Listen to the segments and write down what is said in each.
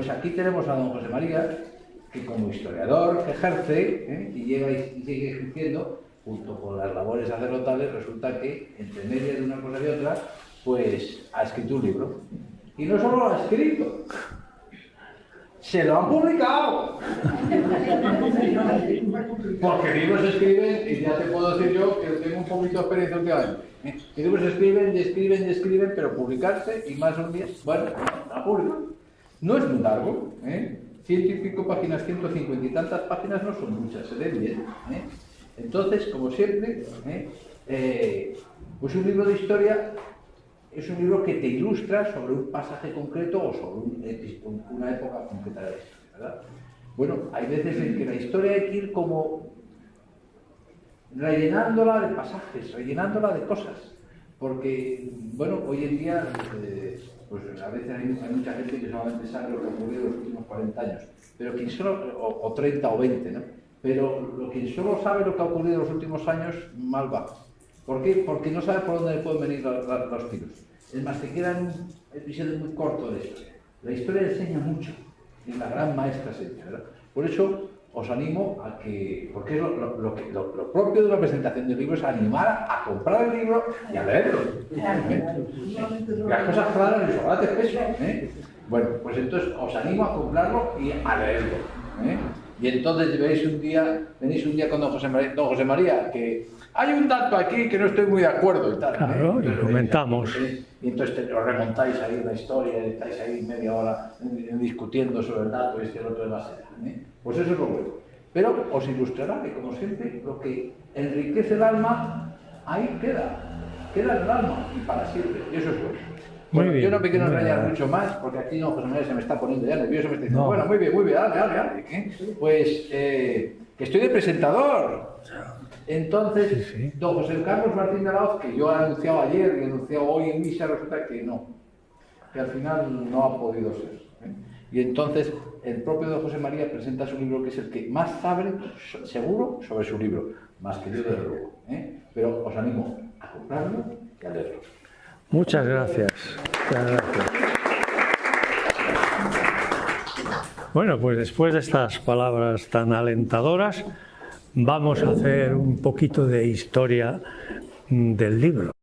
Pues aquí tenemos a don José María, que como historiador que ejerce, y llega y sigue ejerciendo, junto con las labores sacerdotales, resulta que, entre medias de una cosa y otra, pues ha escrito un libro. Y no solo lo ha escrito, se lo han publicado. Porque libros se escriben, y ya te puedo decir yo que tengo un poquito de experiencia últimamente. Libros se escriben, pero publicarse, y más un día, bueno, la publican. No es muy largo, ciento y pico páginas, 150 y tantas páginas no son muchas, se leen bien. Entonces, como siempre, pues un libro de historia es un libro que te ilustra sobre un pasaje concreto o sobre una época concreta de la historia, ¿verdad? Bueno, hay veces en que la historia hay que ir como rellenándola de pasajes, rellenándola de cosas, porque, bueno, hoy en día, pues a veces hay mucha gente que solamente sabe lo que ha ocurrido en los últimos 40 años, pero quien solo, o 30 o 20, ¿no? Pero quien solo sabe lo que ha ocurrido en los últimos años, mal va. ¿Por qué? Porque no sabe por dónde le pueden venir los tiros. Es más, te queda un episodio muy corto de la historia. La historia enseña mucho, y la gran maestra enseña, ¿verdad? Por eso os animo a que, porque lo propio de la presentación del libro es animar a comprar el libro y a leerlo. Las cosas claras y sobrate peso. Bueno, pues entonces os animo a comprarlo y a leerlo. Y entonces venís un día con don José María, que hay un dato aquí que no estoy muy de acuerdo y tal. Claro, y comentamos. Y entonces os remontáis ahí en la historia y estáis ahí media hora discutiendo sobre el dato y el otro de la seda. Pues eso es lo bueno. Pero os ilustrará que, como siempre, lo que enriquece el alma, ahí queda en el alma y para siempre. Y eso es bueno. Bueno, yo no me quiero enrollar mucho más, porque aquí don José María se me está poniendo ya nervioso, me está diciendo, bueno, muy bien, dale. Pues, que estoy de presentador. Entonces, sí. Don José Carlos Martín de Araoz, que yo he anunciado ayer y he anunciado hoy en misa, resulta que no, que al final no ha podido ser. Y entonces, el propio don José María presenta su libro, que es el que más sabe, seguro, sobre su libro, más que yo desde luego. Pero os animo a comprarlo y a leerlo. Muchas gracias. Bueno, pues después de estas palabras tan alentadoras, vamos a hacer un poquito de historia del libro.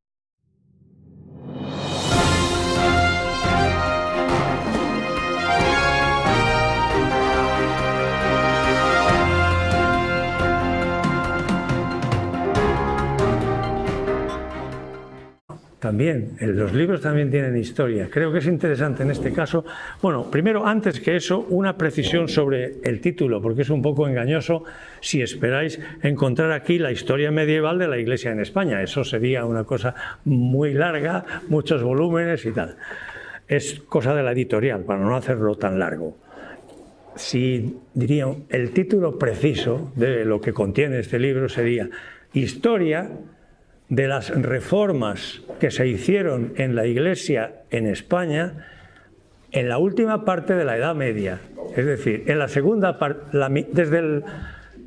También, los libros también tienen historia. Creo que es interesante en este caso. Bueno, primero, antes que eso, una precisión sobre el título, porque es un poco engañoso si esperáis encontrar aquí la historia medieval de la Iglesia en España. Eso sería una cosa muy larga, muchos volúmenes y tal. Es cosa de la editorial, para no hacerlo tan largo. Si diría, el título preciso de lo que contiene este libro sería Historia de las reformas que se hicieron en la Iglesia en España en la última parte de la Edad Media, es decir, en la segunda parte,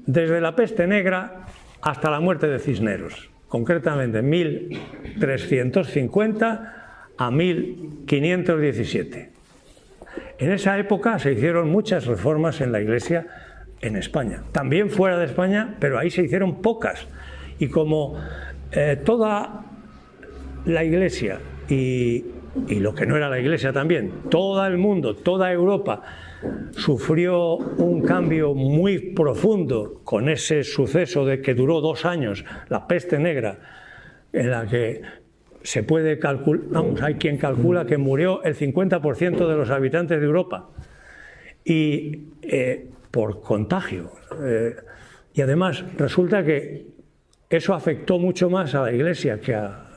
desde la peste negra hasta la muerte de Cisneros, concretamente 1350 a 1517. En esa época se hicieron muchas reformas en la Iglesia en España, también fuera de España, pero ahí se hicieron pocas. Y como toda la Iglesia y lo que no era la Iglesia también, todo el mundo, toda Europa sufrió un cambio muy profundo con ese suceso de que duró 2 años, la peste negra, en la que se puede calcular, hay quien calcula que murió el 50% de los habitantes de Europa y por contagio. Y además resulta que eso afectó mucho más a la Iglesia que a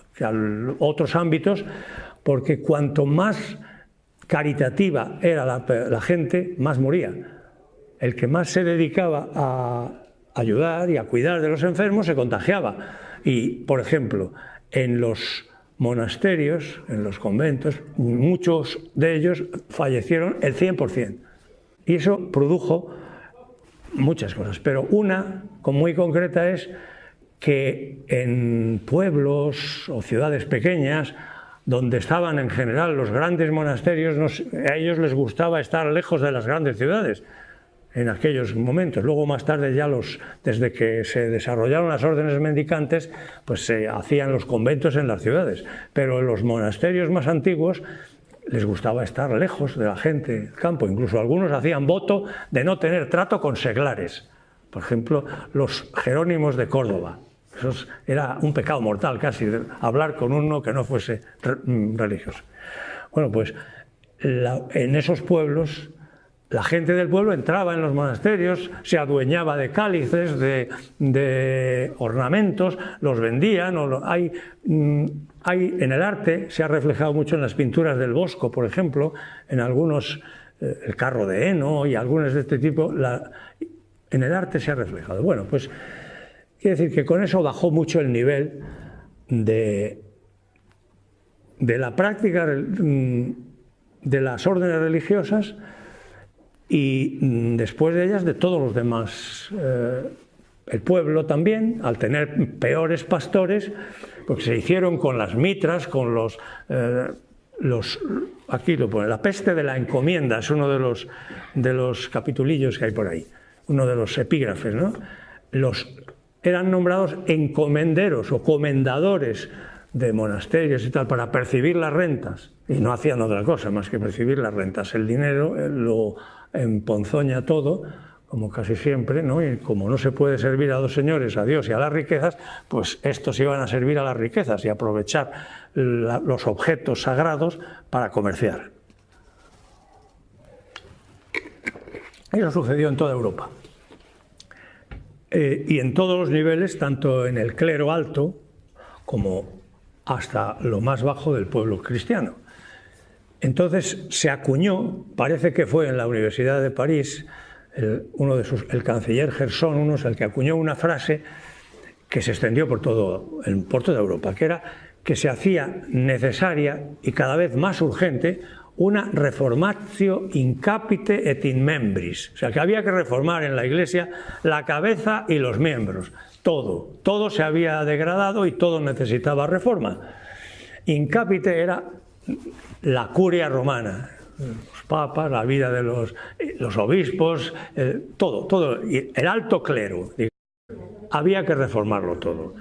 otros ámbitos, porque cuanto más caritativa era la gente, más moría. El que más se dedicaba a ayudar y a cuidar de los enfermos se contagiaba. Y, por ejemplo, en los monasterios, en los conventos, muchos de ellos fallecieron el 100%. Y eso produjo muchas cosas, pero una muy concreta es que en pueblos o ciudades pequeñas donde estaban en general los grandes monasterios, a ellos les gustaba estar lejos de las grandes ciudades en aquellos momentos. Luego más tarde ya desde que se desarrollaron las órdenes mendicantes, pues se hacían los conventos en las ciudades, pero en los monasterios más antiguos les gustaba estar lejos de la gente del campo. Incluso algunos hacían voto de no tener trato con seglares. Por ejemplo, los jerónimos de Córdoba. Eso era un pecado mortal casi, hablar con uno que no fuese religioso. Bueno, pues en esos pueblos, la gente del pueblo entraba en los monasterios, se adueñaba de cálices, de ornamentos, los vendían. En el arte se ha reflejado mucho en las pinturas del Bosco, por ejemplo, en algunos, el carro de heno y algunas de este tipo, en el arte se ha reflejado. Bueno, pues quiere decir que con eso bajó mucho el nivel de la práctica de las órdenes religiosas y después de ellas de todos los demás. El pueblo también, al tener peores pastores, porque se hicieron con las mitras, con aquí lo pone, la peste de la encomienda, es uno de los capitulillos que hay por ahí, uno de los epígrafes, ¿no? Eran nombrados encomenderos o comendadores de monasterios y tal para percibir las rentas, y no hacían otra cosa más que percibir las rentas. El dinero lo emponzoña todo, como casi siempre, ¿no? Y como no se puede servir a dos señores, a Dios y a las riquezas, pues estos iban a servir a las riquezas y aprovechar los objetos sagrados para comerciar. Eso sucedió en toda Europa. Y en todos los niveles, tanto en el clero alto como hasta lo más bajo del pueblo cristiano. Entonces se acuñó, parece que fue en la Universidad de París, el canciller Gerson, uno es el que acuñó una frase que se extendió por toda Europa, que era que se hacía necesaria y cada vez más urgente una reformatio in capite et in membris, o sea que había que reformar en la Iglesia la cabeza y los miembros, todo se había degradado y todo necesitaba reforma. In capite era la curia romana, los papas, la vida de los obispos, todo, y el alto clero, había que reformarlo todo.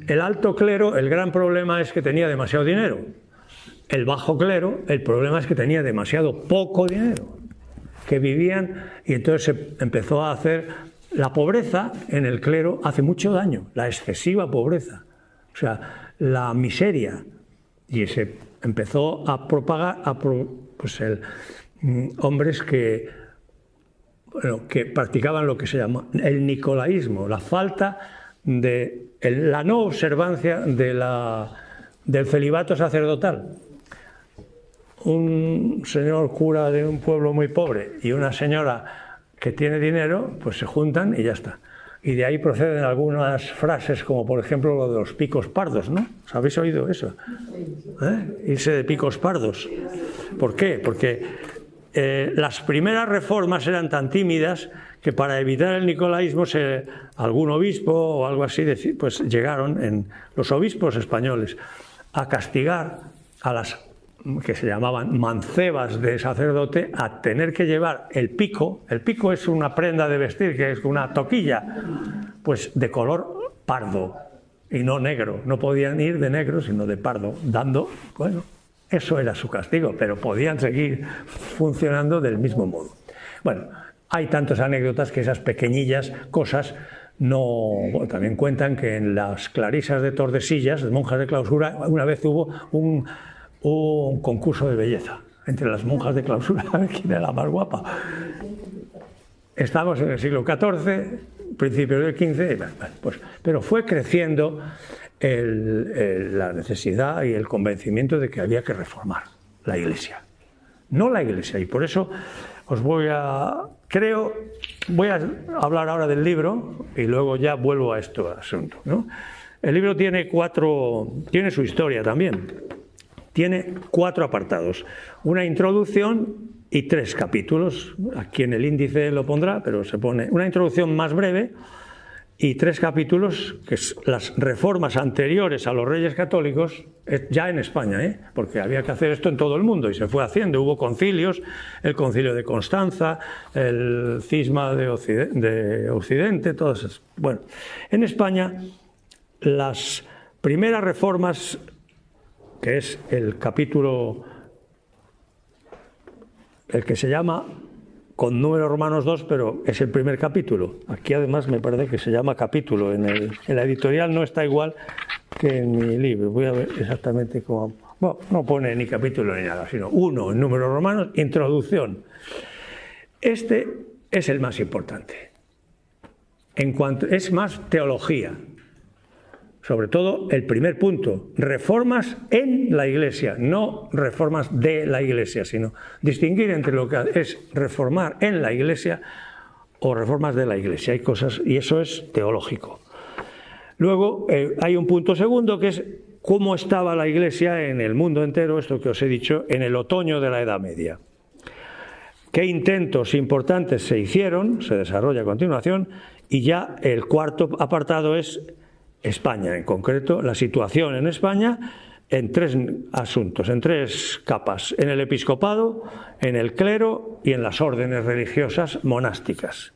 El alto clero, el gran problema es que tenía demasiado dinero. El bajo clero, el problema es que tenía demasiado poco dinero, que vivían, y entonces se empezó a hacer la pobreza en el clero, hace mucho daño, la excesiva pobreza, o sea, la miseria, y se empezó a propagar hombres que practicaban lo que se llama el nicolaísmo, la falta de la no observancia del celibato sacerdotal. Un señor cura de un pueblo muy pobre y una señora que tiene dinero, pues se juntan y ya está. Y de ahí proceden algunas frases, como por ejemplo lo de los picos pardos, ¿no? ¿Os habéis oído eso? Irse de picos pardos. ¿Por qué? Porque las primeras reformas eran tan tímidas que para evitar el nicolaísmo algún obispo o algo así, pues llegaron los obispos españoles a castigar a las que se llamaban mancebas de sacerdote, a tener que llevar el pico. El pico es una prenda de vestir, que es una toquilla, pues de color pardo y no negro. No podían ir de negro, sino de pardo, bueno, eso era su castigo, pero podían seguir funcionando del mismo modo. Bueno, hay tantas anécdotas que esas pequeñillas cosas también cuentan que en las clarisas de Tordesillas, las monjas de clausura, una vez hubo un concurso de belleza entre las monjas de clausura, quién era la más guapa. Estamos en el siglo XIV, principios del XV, pero fue creciendo la necesidad y el convencimiento de que había que reformar la Iglesia. No la Iglesia, y por eso voy a hablar ahora del libro y luego ya vuelvo a este asunto, ¿no? El libro tiene su historia también. Tiene 4 apartados, una introducción y 3 capítulos. Aquí en el índice lo pondrá, pero se pone una introducción más breve, y 3 capítulos, que es las reformas anteriores a los Reyes Católicos, ya en España, porque había que hacer esto en todo el mundo y se fue haciendo. Hubo concilios, el concilio de Constanza, el cisma de Occidente, todas esas. Bueno, en España las primeras reformas, que es el capítulo, el que se llama con números romanos 2, pero es el primer capítulo. Aquí además me parece que se llama capítulo. En la editorial no está igual que en mi libro. Voy a ver exactamente cómo... Bueno, no pone ni capítulo ni nada, sino 1 en números romanos, introducción. Este es el más importante. Es más teología. Sobre todo el primer punto, reformas en la Iglesia, no reformas de la Iglesia, sino distinguir entre lo que es reformar en la Iglesia o reformas de la Iglesia. Hay cosas, y eso es teológico. Luego hay un punto segundo, que es cómo estaba la Iglesia en el mundo entero, esto que os he dicho, en el otoño de la Edad Media. Qué intentos importantes se hicieron, se desarrolla a continuación, y ya el cuarto apartado es España, en concreto, la situación en España en 3 asuntos, en 3 capas: en el episcopado, en el clero y en las órdenes religiosas monásticas.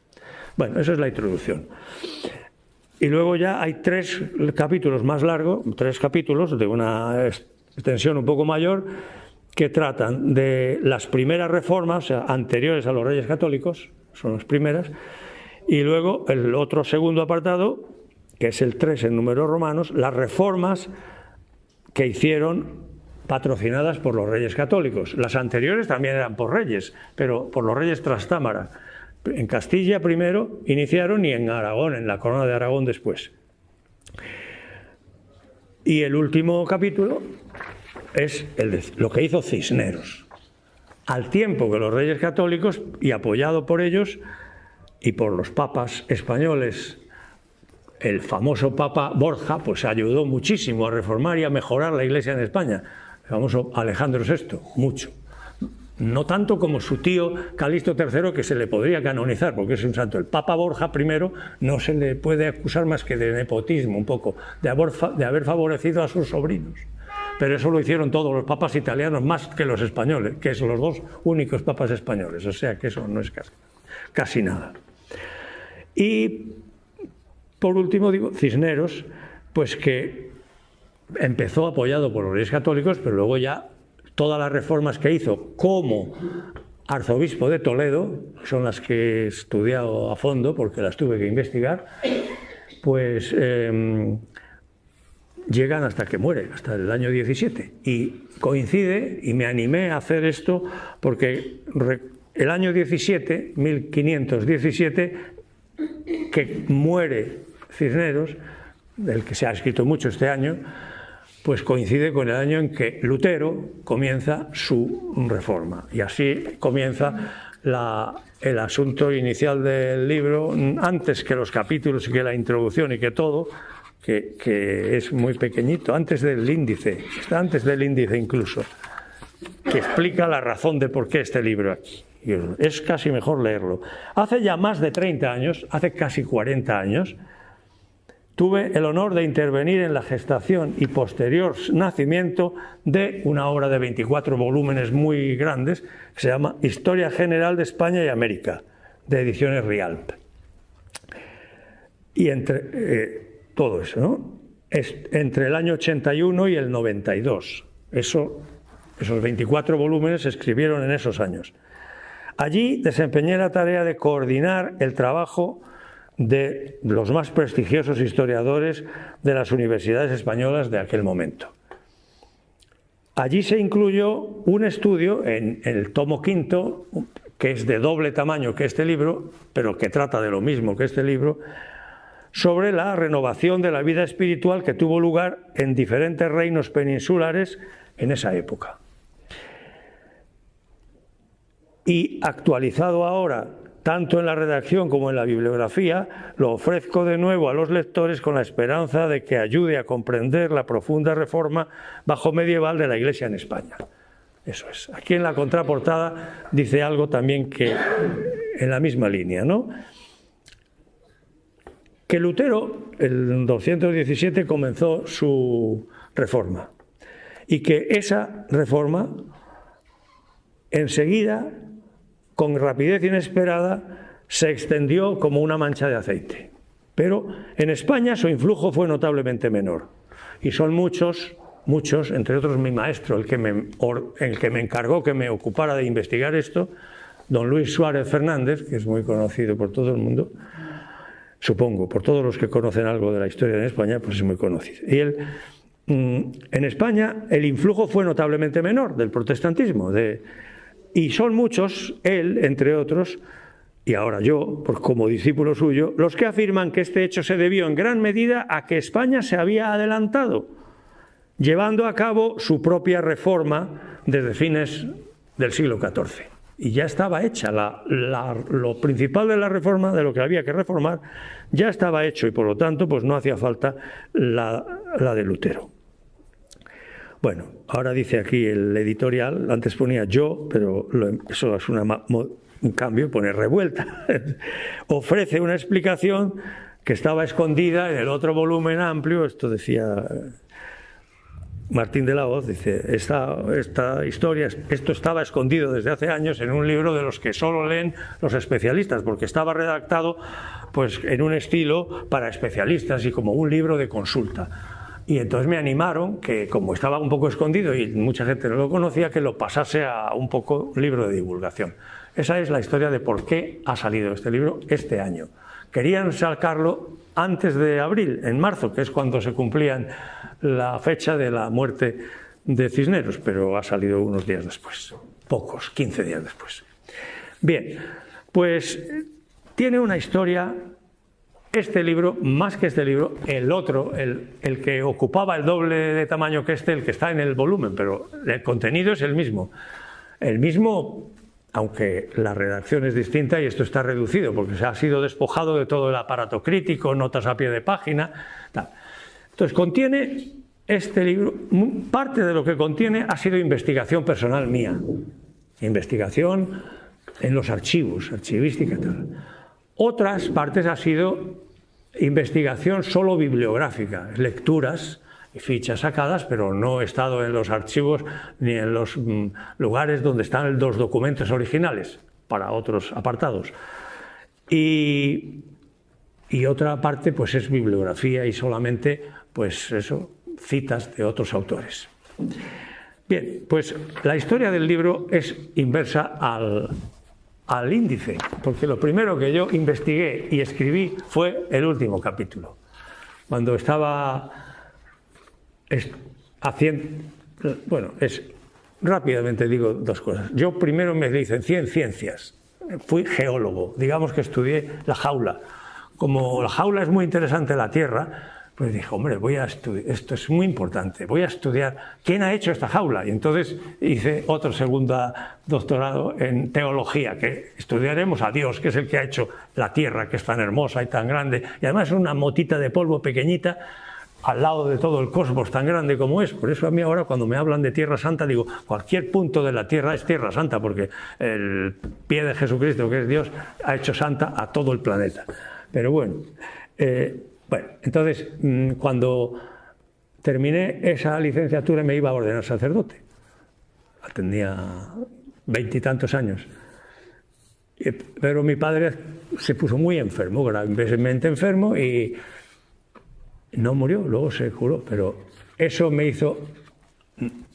Bueno, esa es la introducción. Y luego ya hay 3 capítulos más largos, 3 capítulos de una extensión un poco mayor, que tratan de las primeras reformas, o sea, anteriores a los Reyes Católicos, son las primeras, y luego el otro segundo apartado, que es el 3 en números romanos, las reformas que hicieron patrocinadas por los Reyes Católicos. Las anteriores también eran por reyes, pero por los reyes Trastámara. En Castilla primero iniciaron y en Aragón, en la corona de Aragón después. Y el último capítulo es lo que hizo Cisneros. Al tiempo que los Reyes Católicos, y apoyado por ellos y por los papas españoles, el famoso Papa Borja, pues ayudó muchísimo a reformar y a mejorar la Iglesia en España. El famoso Alejandro VI, mucho. No tanto como su tío Calixto III, que se le podría canonizar, porque es un santo. El Papa Borja I no se le puede acusar más que de nepotismo, un poco, de haber favorecido a sus sobrinos. Pero eso lo hicieron todos los papas italianos, más que los españoles, que son los 2 únicos papas españoles. O sea que eso no es casi nada. Y por último, digo, Cisneros, pues que empezó apoyado por los Reyes Católicos, pero luego ya todas las reformas que hizo como arzobispo de Toledo, son las que he estudiado a fondo porque las tuve que investigar, pues llegan hasta que muere, hasta el año 17. Y coincide, y me animé a hacer esto, porque el año 17, 1517, que muere Cisneros, del que se ha escrito mucho este año, pues coincide con el año en que Lutero comienza su reforma. Y así comienza el asunto inicial del libro, antes que los capítulos y que la introducción y que todo, que es muy pequeñito, antes del índice, está antes del índice incluso, que explica la razón de por qué este libro aquí. Y es casi mejor leerlo. Hace ya más de 30 años, hace casi 40 años, tuve el honor de intervenir en la gestación y posterior nacimiento de una obra de 24 volúmenes muy grandes, que se llama Historia General de España y América, de Ediciones Rialp. Y entre todo eso, ¿no? Entre el año 81 y el 92. Esos 24 volúmenes se escribieron en esos años. Allí desempeñé la tarea de coordinar el trabajo de los más prestigiosos historiadores de las universidades españolas de aquel momento. Allí se incluyó un estudio en el tomo quinto, que es de doble tamaño que este libro, pero que trata de lo mismo que este libro, sobre la renovación de la vida espiritual que tuvo lugar en diferentes reinos peninsulares en esa época. Y actualizado ahora, tanto en la redacción como en la bibliografía, lo ofrezco de nuevo a los lectores con la esperanza de que ayude a comprender la profunda reforma bajomedieval de la Iglesia en España. Eso es. Aquí en la contraportada dice algo también que en la misma línea, ¿no? que Lutero, en 217, comenzó su reforma y que esa reforma enseguida, con rapidez inesperada, se extendió como una mancha de aceite. Pero en España su influjo fue notablemente menor. Y son muchos, entre otros mi maestro, el que me encargó que me ocupara de investigar esto, don Luis Suárez Fernández, que es muy conocido por todo el mundo, supongo, por todos los que conocen algo de la historia en España, pues es muy conocido. Y él, en España el influjo fue notablemente menor del protestantismo, y son muchos, él, entre otros, y ahora yo, pues como discípulo suyo, los que afirman que este hecho se debió en gran medida a que España se había adelantado, llevando a cabo su propia reforma desde fines del siglo XIV. Y ya estaba hecha, lo principal de la reforma, de lo que había que reformar, ya estaba hecho y por lo tanto pues no hacía falta la de Lutero. Bueno, ahora dice aquí el editorial, antes ponía yo, pero eso es un cambio, pone revuelta. Ofrece una explicación que estaba escondida en el otro volumen amplio, esto decía Martín de la Hoz, dice, esta historia, esto estaba escondido desde hace años en un libro de los que solo leen los especialistas, porque estaba redactado pues en un estilo para especialistas y como un libro de consulta. Y entonces me animaron, que como estaba un poco escondido y mucha gente no lo conocía, que lo pasase a un poco libro de divulgación. Esa es la historia de por qué ha salido este libro este año. Querían sacarlo antes de abril, en marzo, que es cuando se cumplían la fecha de la muerte de Cisneros, pero ha salido unos días después, pocos, 15 días después. Bien, pues tiene una historia. Este libro, más que este libro, el otro, el que ocupaba el doble de tamaño que el que está en el volumen, pero el contenido es el mismo. El mismo, aunque la redacción es distinta y esto está reducido, porque se ha sido despojado de todo el aparato crítico, notas a pie de página, tal. Entonces, contiene este libro, parte de lo que contiene ha sido investigación personal mía, investigación en los archivos, archivística y tal. Otras partes ha sido investigación solo bibliográfica, lecturas y fichas sacadas, pero no he estado en los archivos ni en los lugares donde están los documentos originales, para otros apartados. Y otra parte pues es bibliografía y solamente pues eso, citas de otros autores. Bien, pues la historia del libro es inversa al índice, porque lo primero que yo investigué y escribí fue el último capítulo. Cuando estaba haciendo... Bueno, rápidamente digo dos cosas. Yo primero me licencié en ciencias, fui geólogo, digamos que estudié la jaula. Como la jaula es muy interesante, la Tierra, pues dije, hombre, voy a estudiar, esto es muy importante, voy a estudiar quién ha hecho esta jaula. Y entonces hice otro segundo doctorado en teología, que estudiaremos a Dios, que es el que ha hecho la Tierra, que es tan hermosa y tan grande, y además es una motita de polvo pequeñita al lado de todo el cosmos tan grande como es. Por eso a mí ahora cuando me hablan de Tierra Santa digo, cualquier punto de la Tierra es Tierra Santa, porque el pie de Jesucristo, que es Dios, ha hecho santa a todo el planeta. Pero bueno... Bueno, entonces, cuando terminé esa licenciatura me iba a ordenar sacerdote. Tenía 20 y tantos años. Pero mi padre se puso muy enfermo, gravemente enfermo, y no murió, luego se curó. Pero eso me hizo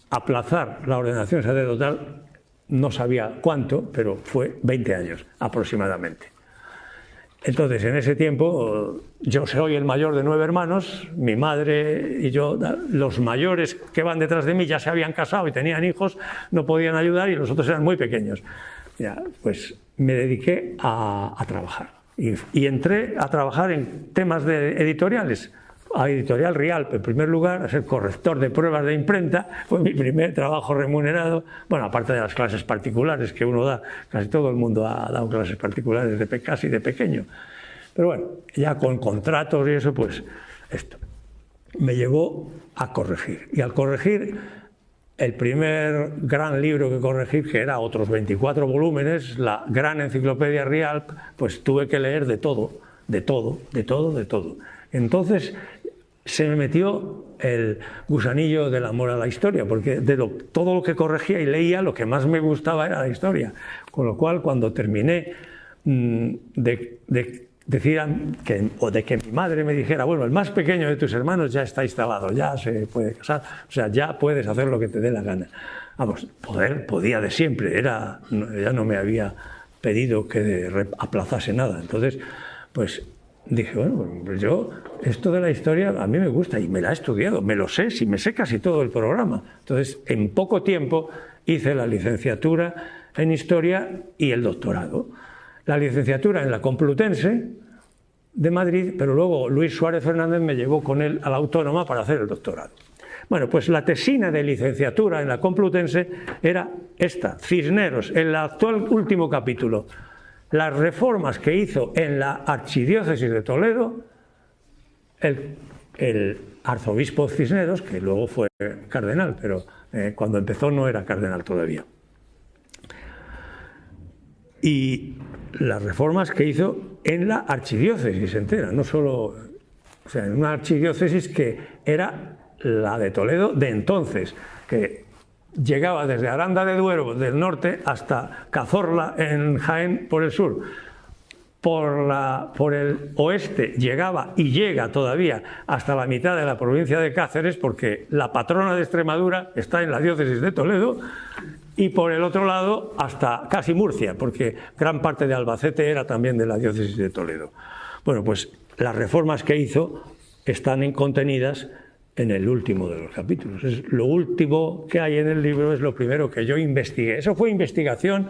aplazar la ordenación sacerdotal, no sabía cuánto, pero fue 20 años aproximadamente. Entonces, en ese tiempo, yo soy el mayor de 9 hermanos, mi madre y yo, los mayores que van detrás de mí ya se habían casado y tenían hijos, no podían ayudar y los otros eran muy pequeños. Ya, pues me dediqué a trabajar y entré a trabajar en temas de editoriales. A Editorial Rialp, en primer lugar, a ser corrector de pruebas de imprenta, fue mi primer trabajo remunerado, bueno, aparte de las clases particulares que uno da, casi todo el mundo ha dado clases particulares casi de pequeño, pero bueno, ya con contratos y eso, pues esto me llevó a corregir, y al corregir el primer gran libro que corregí, que era otros 24 volúmenes, la gran enciclopedia Rialp, pues tuve que leer de todo, de todo, de todo, de todo. Entonces se me metió el gusanillo del amor a la historia, porque todo lo que corregía y leía, lo que más me gustaba era la historia. Con lo cual, cuando terminé de que mi madre me dijera, bueno, el más pequeño de tus hermanos ya está instalado, ya se puede casar, o sea, ya puedes hacer lo que te dé la gana. Vamos, podía de siempre, ya no me había pedido que aplazase nada. Entonces, pues dije, bueno, pues yo, esto de la historia a mí me gusta y me la he estudiado, me lo sé, me sé casi todo el programa. Entonces, en poco tiempo hice la licenciatura en historia y el doctorado. La licenciatura en la Complutense de Madrid, pero luego Luis Suárez Fernández me llevó con él a la Autónoma para hacer el doctorado. Bueno, pues la tesina de licenciatura en la Complutense era esta, Cisneros, el actual último capítulo. Las reformas que hizo en la Archidiócesis de Toledo el arzobispo Cisneros, que luego fue cardenal, pero cuando empezó no era cardenal todavía. Y las reformas que hizo en la archidiócesis entera, no solo, o sea, en una archidiócesis que era la de Toledo de entonces, que llegaba desde Aranda de Duero del norte hasta Cazorla en Jaén por el sur. Por el oeste llegaba y llega todavía hasta la mitad de la provincia de Cáceres, porque la patrona de Extremadura está en la diócesis de Toledo, y por el otro lado hasta casi Murcia, porque gran parte de Albacete era también de la diócesis de Toledo. Bueno, pues las reformas que hizo están contenidas en el último de los capítulos. Es lo último que hay en el libro, es lo primero que yo investigué. Eso fue investigación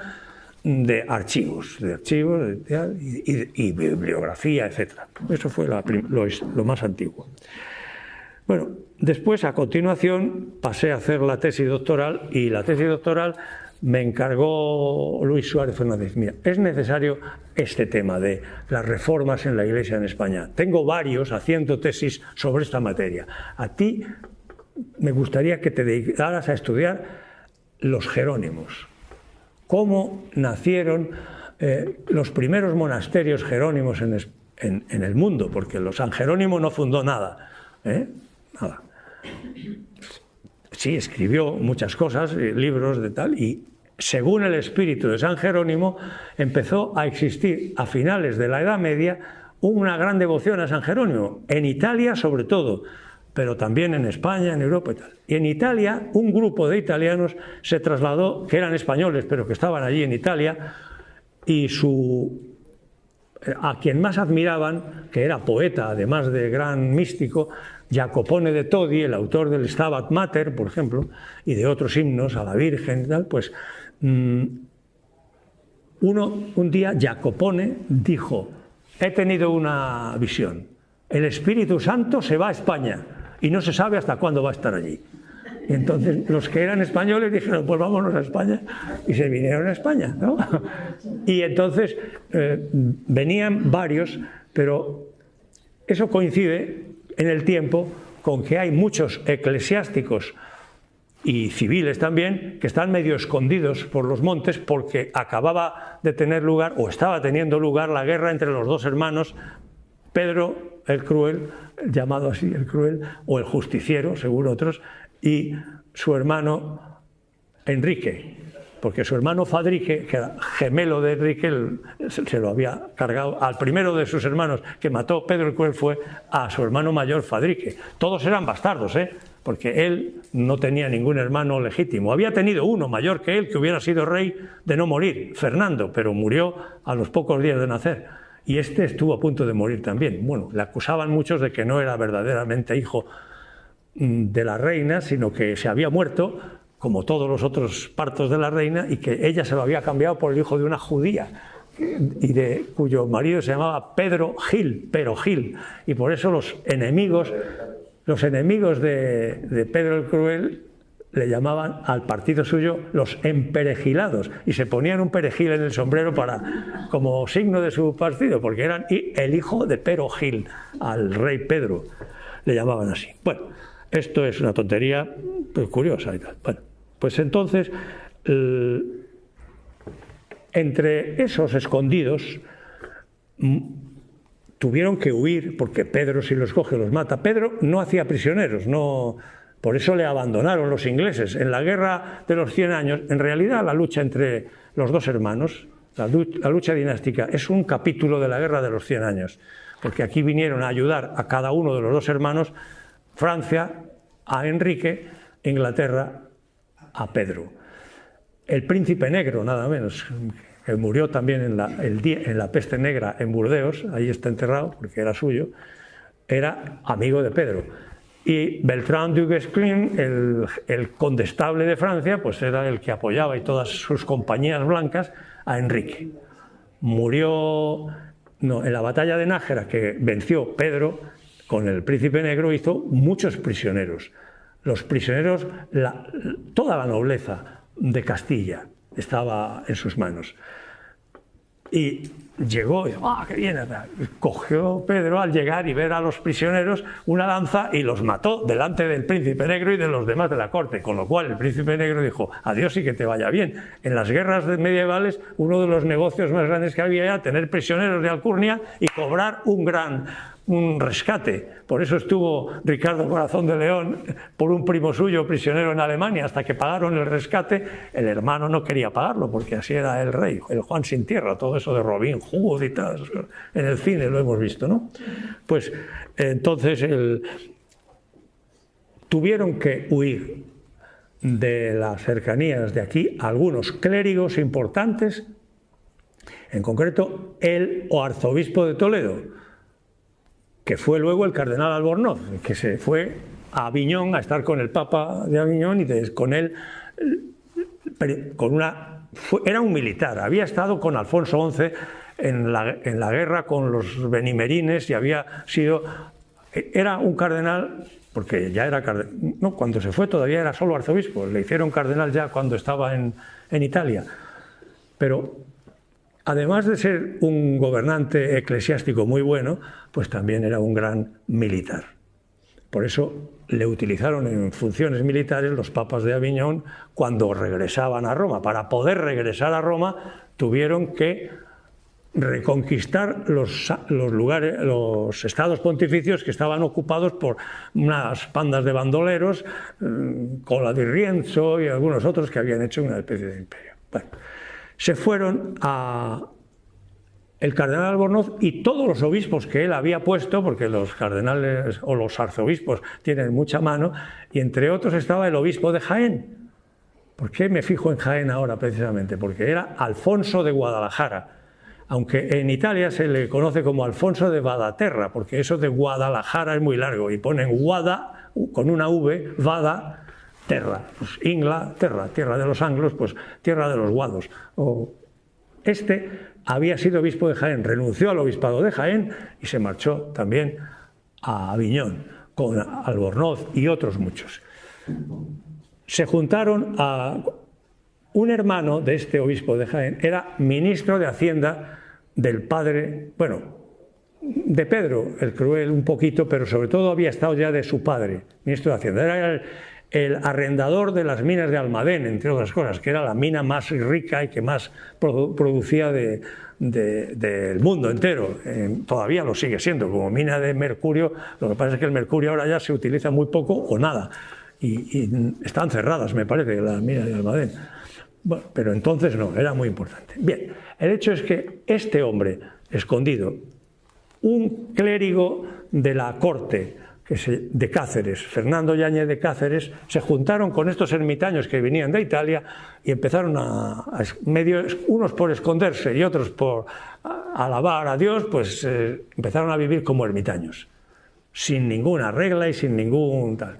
de archivos y bibliografía, etc. Eso fue lo más antiguo. Bueno, después, a continuación, pasé a hacer la tesis doctoral, y la tesis doctoral me encargó Luis Suárez Fernández. Mira, es necesario este tema de las reformas en la Iglesia en España. Tengo varios haciendo tesis sobre esta materia. A ti me gustaría que te dedicaras a estudiar los jerónimos. Cómo nacieron los primeros monasterios jerónimos en el mundo, porque San Jerónimo no fundó nada. Nada. Sí, escribió muchas cosas, libros de tal, y según el espíritu de San Jerónimo empezó a existir a finales de la Edad Media una gran devoción a San Jerónimo, en Italia sobre todo, pero también en España, en Europa y tal. Y en Italia, un grupo de italianos se trasladó, que eran españoles, pero que estaban allí en Italia, y a quien más admiraban, que era poeta, además de gran místico, Jacopone de Todi, el autor del Stabat Mater, por ejemplo, y de otros himnos a la Virgen y tal, pues un día Jacopone dijo: he tenido una visión, el Espíritu Santo se va a España y no se sabe hasta cuándo va a estar allí. Y entonces los que eran españoles dijeron: pues vámonos a España, y se vinieron a España, ¿no? Y entonces venían varios, pero eso coincide en el tiempo con que hay muchos eclesiásticos y civiles también que están medio escondidos por los montes, porque acababa de tener lugar, o estaba teniendo lugar, la guerra entre los dos hermanos, Pedro el Cruel, llamado así el Cruel, o el Justiciero, según otros, y su hermano Enrique, porque su hermano Fadrique, que era gemelo de Enrique, se lo había cargado. Al primero de sus hermanos que mató Pedro el Cruel fue a su hermano mayor Fadrique. Todos eran bastardos, porque él no tenía ningún hermano legítimo. Había tenido uno mayor que él, que hubiera sido rey de no morir, Fernando, pero murió a los pocos días de nacer. Y este estuvo a punto de morir también. Bueno, le acusaban muchos de que no era verdaderamente hijo de la reina, sino que se había muerto, como todos los otros partos de la reina, y que ella se lo había cambiado por el hijo de una judía, y cuyo marido se llamaba Pedro Gil, y por eso los enemigos de Pedro el Cruel le llamaban al partido suyo los emperejilados, y se ponían un perejil en el sombrero como signo de su partido, porque eran el hijo de Pero Gil, al rey Pedro le llamaban así. Bueno, esto es una tontería curiosa y tal. Bueno, pues entonces, entre esos escondidos, tuvieron que huir porque Pedro, si los coge, los mata. Pedro no hacía prisioneros, no, por eso le abandonaron los ingleses. En la guerra de los 100 años, en realidad la lucha entre los dos hermanos, la lucha dinástica, es un capítulo de la guerra de los 100 años, porque aquí vinieron a ayudar a cada uno de los dos hermanos, Francia a Enrique, Inglaterra a Pedro. El príncipe negro, nada menos, que murió también en la peste negra en Burdeos, ahí está enterrado porque era suyo, era amigo de Pedro. Y Bertrand du Guesclin, el condestable de Francia, pues era el que apoyaba y todas sus compañías blancas a Enrique. Murió en la batalla de Nájera, que venció Pedro con el príncipe negro, hizo muchos prisioneros. Los prisioneros, toda la nobleza de Castilla estaba en sus manos. Y llegó, ¡ah, qué bien! Cogió Pedro al llegar y ver a los prisioneros una lanza y los mató delante del príncipe negro y de los demás de la corte, con lo cual el príncipe negro dijo, adiós y que te vaya bien. En las guerras medievales, uno de los negocios más grandes que había era tener prisioneros de alcurnia y cobrar un rescate. Por eso estuvo Ricardo Corazón de León por un primo suyo prisionero en Alemania, hasta que pagaron el rescate. El hermano no quería pagarlo porque así era el rey, el Juan sin tierra, todo eso de Robin Hood y tal, en el cine lo hemos visto, ¿no? Pues entonces tuvieron que huir de las cercanías de aquí algunos clérigos importantes, en concreto el arzobispo de Toledo, que fue luego el cardenal Albornoz, que se fue a Aviñón a estar con el Papa de Aviñón y con él, era un militar, había estado con Alfonso XI en la guerra con los benimerines y era un cardenal, porque ya era cardenal, no, cuando se fue todavía era solo arzobispo, le hicieron cardenal ya cuando estaba en Italia, pero además de ser un gobernante eclesiástico muy bueno, pues también era un gran militar. Por eso le utilizaron en funciones militares los papas de Aviñón cuando regresaban a Roma. Para poder regresar a Roma tuvieron que reconquistar los estados pontificios que estaban ocupados por unas pandas de bandoleros, Cola di Rienzo y algunos otros que habían hecho una especie de imperio. Bueno, se fueron el cardenal Albornoz y todos los obispos que él había puesto, porque los cardenales o los arzobispos tienen mucha mano, y entre otros estaba el obispo de Jaén. ¿Por qué me fijo en Jaén ahora precisamente? Porque era Alfonso de Guadalajara, aunque en Italia se le conoce como Alfonso de Badaterra, porque eso de Guadalajara es muy largo, y ponen Guada con una V, Vada, Terra, pues Inglaterra, tierra de los anglos, pues tierra de los guados. Este había sido obispo de Jaén, renunció al obispado de Jaén y se marchó también a Aviñón con Albornoz y otros muchos. Se juntaron a un hermano de este obispo de Jaén, era ministro de Hacienda del padre, bueno, de Pedro el Cruel un poquito, pero sobre todo había estado ya de su padre, ministro de Hacienda. Era el arrendador de las minas de Almadén, entre otras cosas, que era la mina más rica y que más producía del mundo entero. Todavía lo sigue siendo, como mina de mercurio. Lo que pasa es que el mercurio ahora ya se utiliza muy poco o nada. Y están cerradas, me parece, las minas de Almadén. Bueno, pero entonces no, era muy importante. Bien, el hecho es que este hombre, escondido, un clérigo de la corte, de Cáceres, Fernando Yáñez de Cáceres, se juntaron con estos ermitaños que venían de Italia y empezaron unos por esconderse y otros por alabar a Dios, pues empezaron a vivir como ermitaños, sin ninguna regla y sin ningún tal.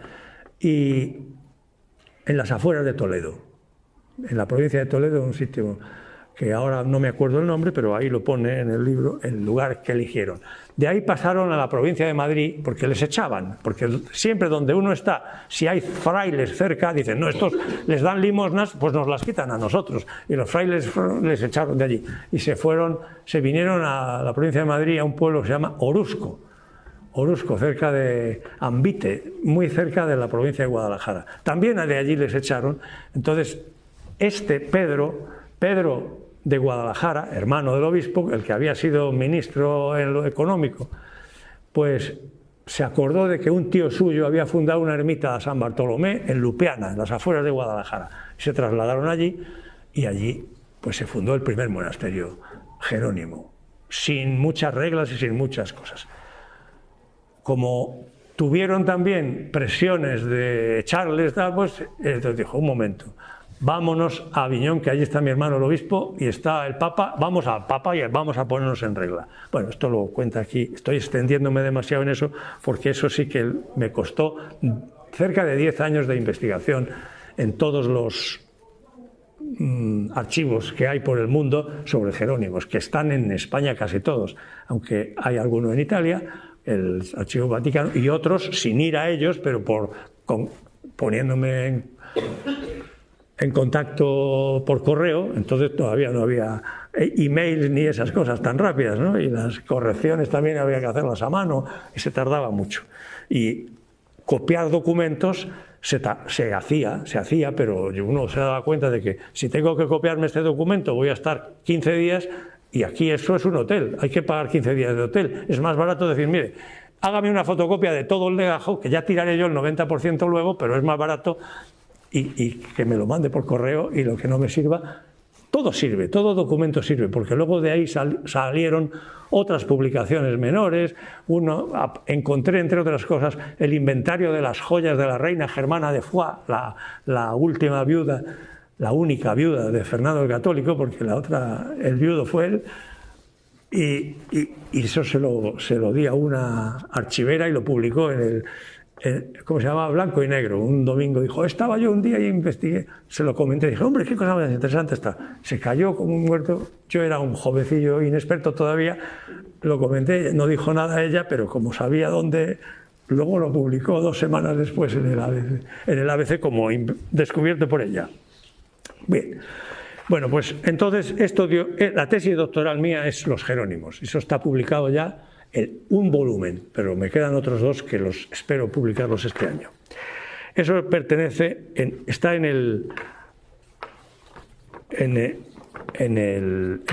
Y en las afueras de Toledo, en la provincia de Toledo, un sitio que ahora no me acuerdo el nombre, pero ahí lo pone en el libro, el lugar que eligieron. De ahí pasaron a la provincia de Madrid porque les echaban, porque siempre donde uno está, si hay frailes cerca, dicen, no, estos les dan limosnas, pues nos las quitan a nosotros. Y los frailes les echaron de allí. Y se vinieron a la provincia de Madrid, a un pueblo que se llama Orusco, cerca de Ambite, muy cerca de la provincia de Guadalajara. También de allí les echaron. Entonces, Pedro de Guadalajara, hermano del obispo, el que había sido ministro en lo económico, pues se acordó de que un tío suyo había fundado una ermita a San Bartolomé en Lupiana, en las afueras de Guadalajara. Se trasladaron allí y allí pues se fundó el primer monasterio jerónimo, sin muchas reglas y sin muchas cosas. Como tuvieron también presiones de echarles, pues entonces dijo, un momento, vámonos a Aviñón, que allí está mi hermano el obispo y está el Papa, vamos al Papa y vamos a ponernos en regla. Bueno, esto lo cuenta aquí, estoy extendiéndome demasiado en eso, porque eso sí que me costó cerca de 10 años de investigación en todos los archivos que hay por el mundo sobre jerónimos, que están en España casi todos, aunque hay alguno en Italia, el Archivo Vaticano, y otros sin ir a ellos, pero poniéndome en contacto por correo. Entonces todavía no había emails ni esas cosas tan rápidas, ¿no? Y las correcciones también había que hacerlas a mano y se tardaba mucho. Y copiar documentos se hacía, pero uno se daba cuenta de que si tengo que copiarme este documento voy a estar 15 días y aquí eso es un hotel, hay que pagar 15 días de hotel. Es más barato decir, mire, hágame una fotocopia de todo el legajo, que ya tiraré yo el 90% luego, pero es más barato, y que me lo mande por correo, y lo que no me sirva, todo sirve, todo documento sirve, porque luego de ahí salieron otras publicaciones menores. Encontré, entre otras cosas, el inventario de las joyas de la reina Germana de Foix, la última viuda, la única viuda de Fernando el Católico, porque la otra, el viudo fue él, y eso se lo di a una archivera y lo publicó en el ¿cómo se llama? Blanco y Negro. Un domingo dijo, estaba yo un día y investigué, se lo comenté, dije, hombre, qué cosa más interesante está. Se cayó como un muerto, yo era un jovencillo inexperto todavía, lo comenté, no dijo nada ella, pero como sabía dónde, luego lo publicó 2 semanas después en el ABC como descubierto por ella. Bien, bueno, pues entonces la tesis doctoral mía es los jerónimos, eso está publicado ya, un volumen, pero me quedan otros 2 que los espero publicarlos este año. Eso está en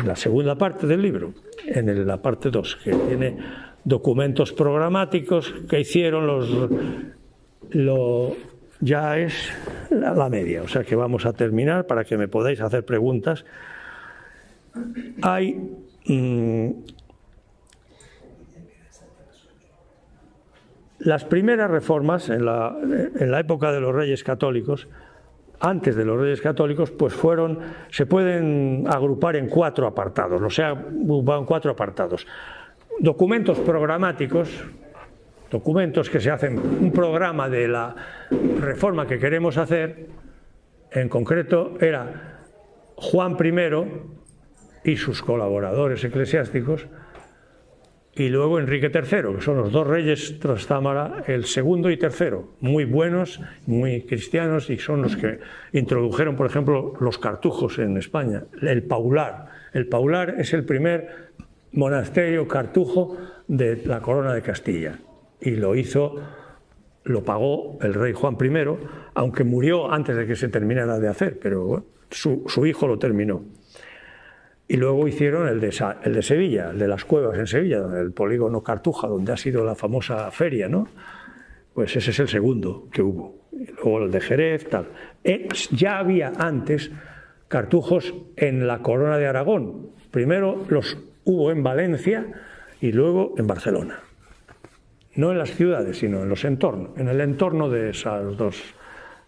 la segunda parte del libro, en la parte 2, que tiene documentos programáticos que hicieron ya es la media, o sea que vamos a terminar para que me podáis hacer preguntas. Hay las primeras reformas en la época de los Reyes Católicos, antes de los Reyes Católicos, pues se pueden agrupar en 4 apartados, o sea, agrupaban 4 apartados. Documentos programáticos, documentos que se hacen, un programa de la reforma que queremos hacer, en concreto era Juan I y sus colaboradores eclesiásticos, y luego Enrique III, que son los 2 reyes Trastámara, el segundo y tercero, muy buenos, muy cristianos, y son los que introdujeron, por ejemplo, los cartujos en España. El Paular es el primer monasterio cartujo de la corona de Castilla, y lo pagó el rey Juan I, aunque murió antes de que se terminara de hacer, pero bueno, su hijo lo terminó. Y luego hicieron el de Sevilla, el de las cuevas en Sevilla, el polígono Cartuja, donde ha sido la famosa feria, ¿no? Pues ese es el segundo que hubo. Y luego el de Jerez, tal. Ya había antes cartujos en la Corona de Aragón. Primero los hubo en Valencia y luego en Barcelona. No en las ciudades, sino en los entornos, en el entorno de esas 2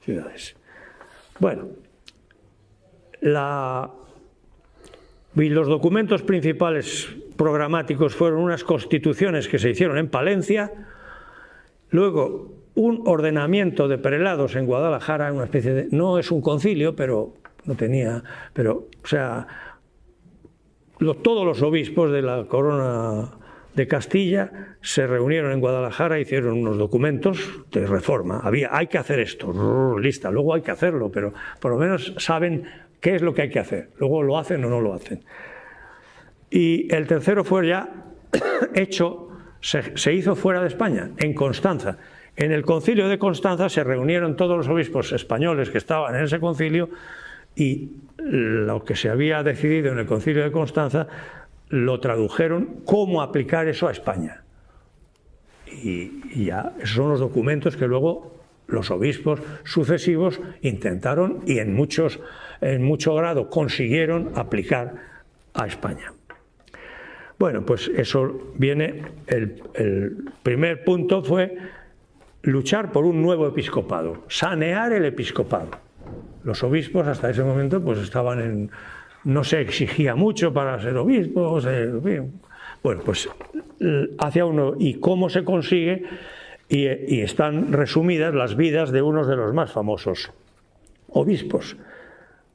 ciudades. Bueno, y los documentos principales programáticos fueron unas constituciones que se hicieron en Palencia, luego un ordenamiento de prelados en Guadalajara, una especie de, no es un concilio, pero no tenía, pero, o sea, todos los obispos de la corona de Castilla se reunieron en Guadalajara, hicieron unos documentos de reforma. Hay que hacer esto, lista, luego hay que hacerlo, pero por lo menos saben qué es lo que hay que hacer. Luego lo hacen o no lo hacen. Y el tercero fue ya hecho, se hizo fuera de España, en Constanza. En el concilio de Constanza se reunieron todos los obispos españoles que estaban en ese concilio y lo que se había decidido en el Concilio de Constanza lo tradujeron cómo aplicar eso a España. Y ya esos son los documentos que luego los obispos sucesivos intentaron y en mucho grado consiguieron aplicar a España. Bueno, pues eso viene, el primer punto fue luchar por un nuevo episcopado, sanear el episcopado. Los obispos hasta ese momento pues estaban en, no se exigía mucho para ser obispo, bueno, pues hacia uno, y cómo se consigue, y están resumidas las vidas de unos de los más famosos obispos: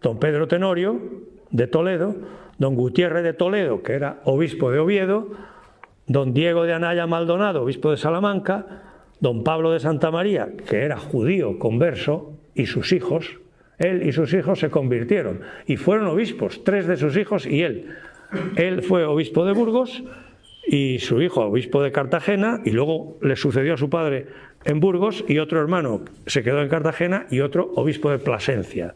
don Pedro Tenorio de Toledo, don Gutiérrez de Toledo, que era obispo de Oviedo, don Diego de Anaya Maldonado, obispo de Salamanca, don Pablo de Santa María, que era judío converso, y sus hijos, él y sus hijos se convirtieron y fueron obispos, 3 de sus hijos y él. Él fue obispo de Burgos y su hijo obispo de Cartagena, y luego le sucedió a su padre en Burgos, y otro hermano se quedó en Cartagena y otro obispo de Plasencia.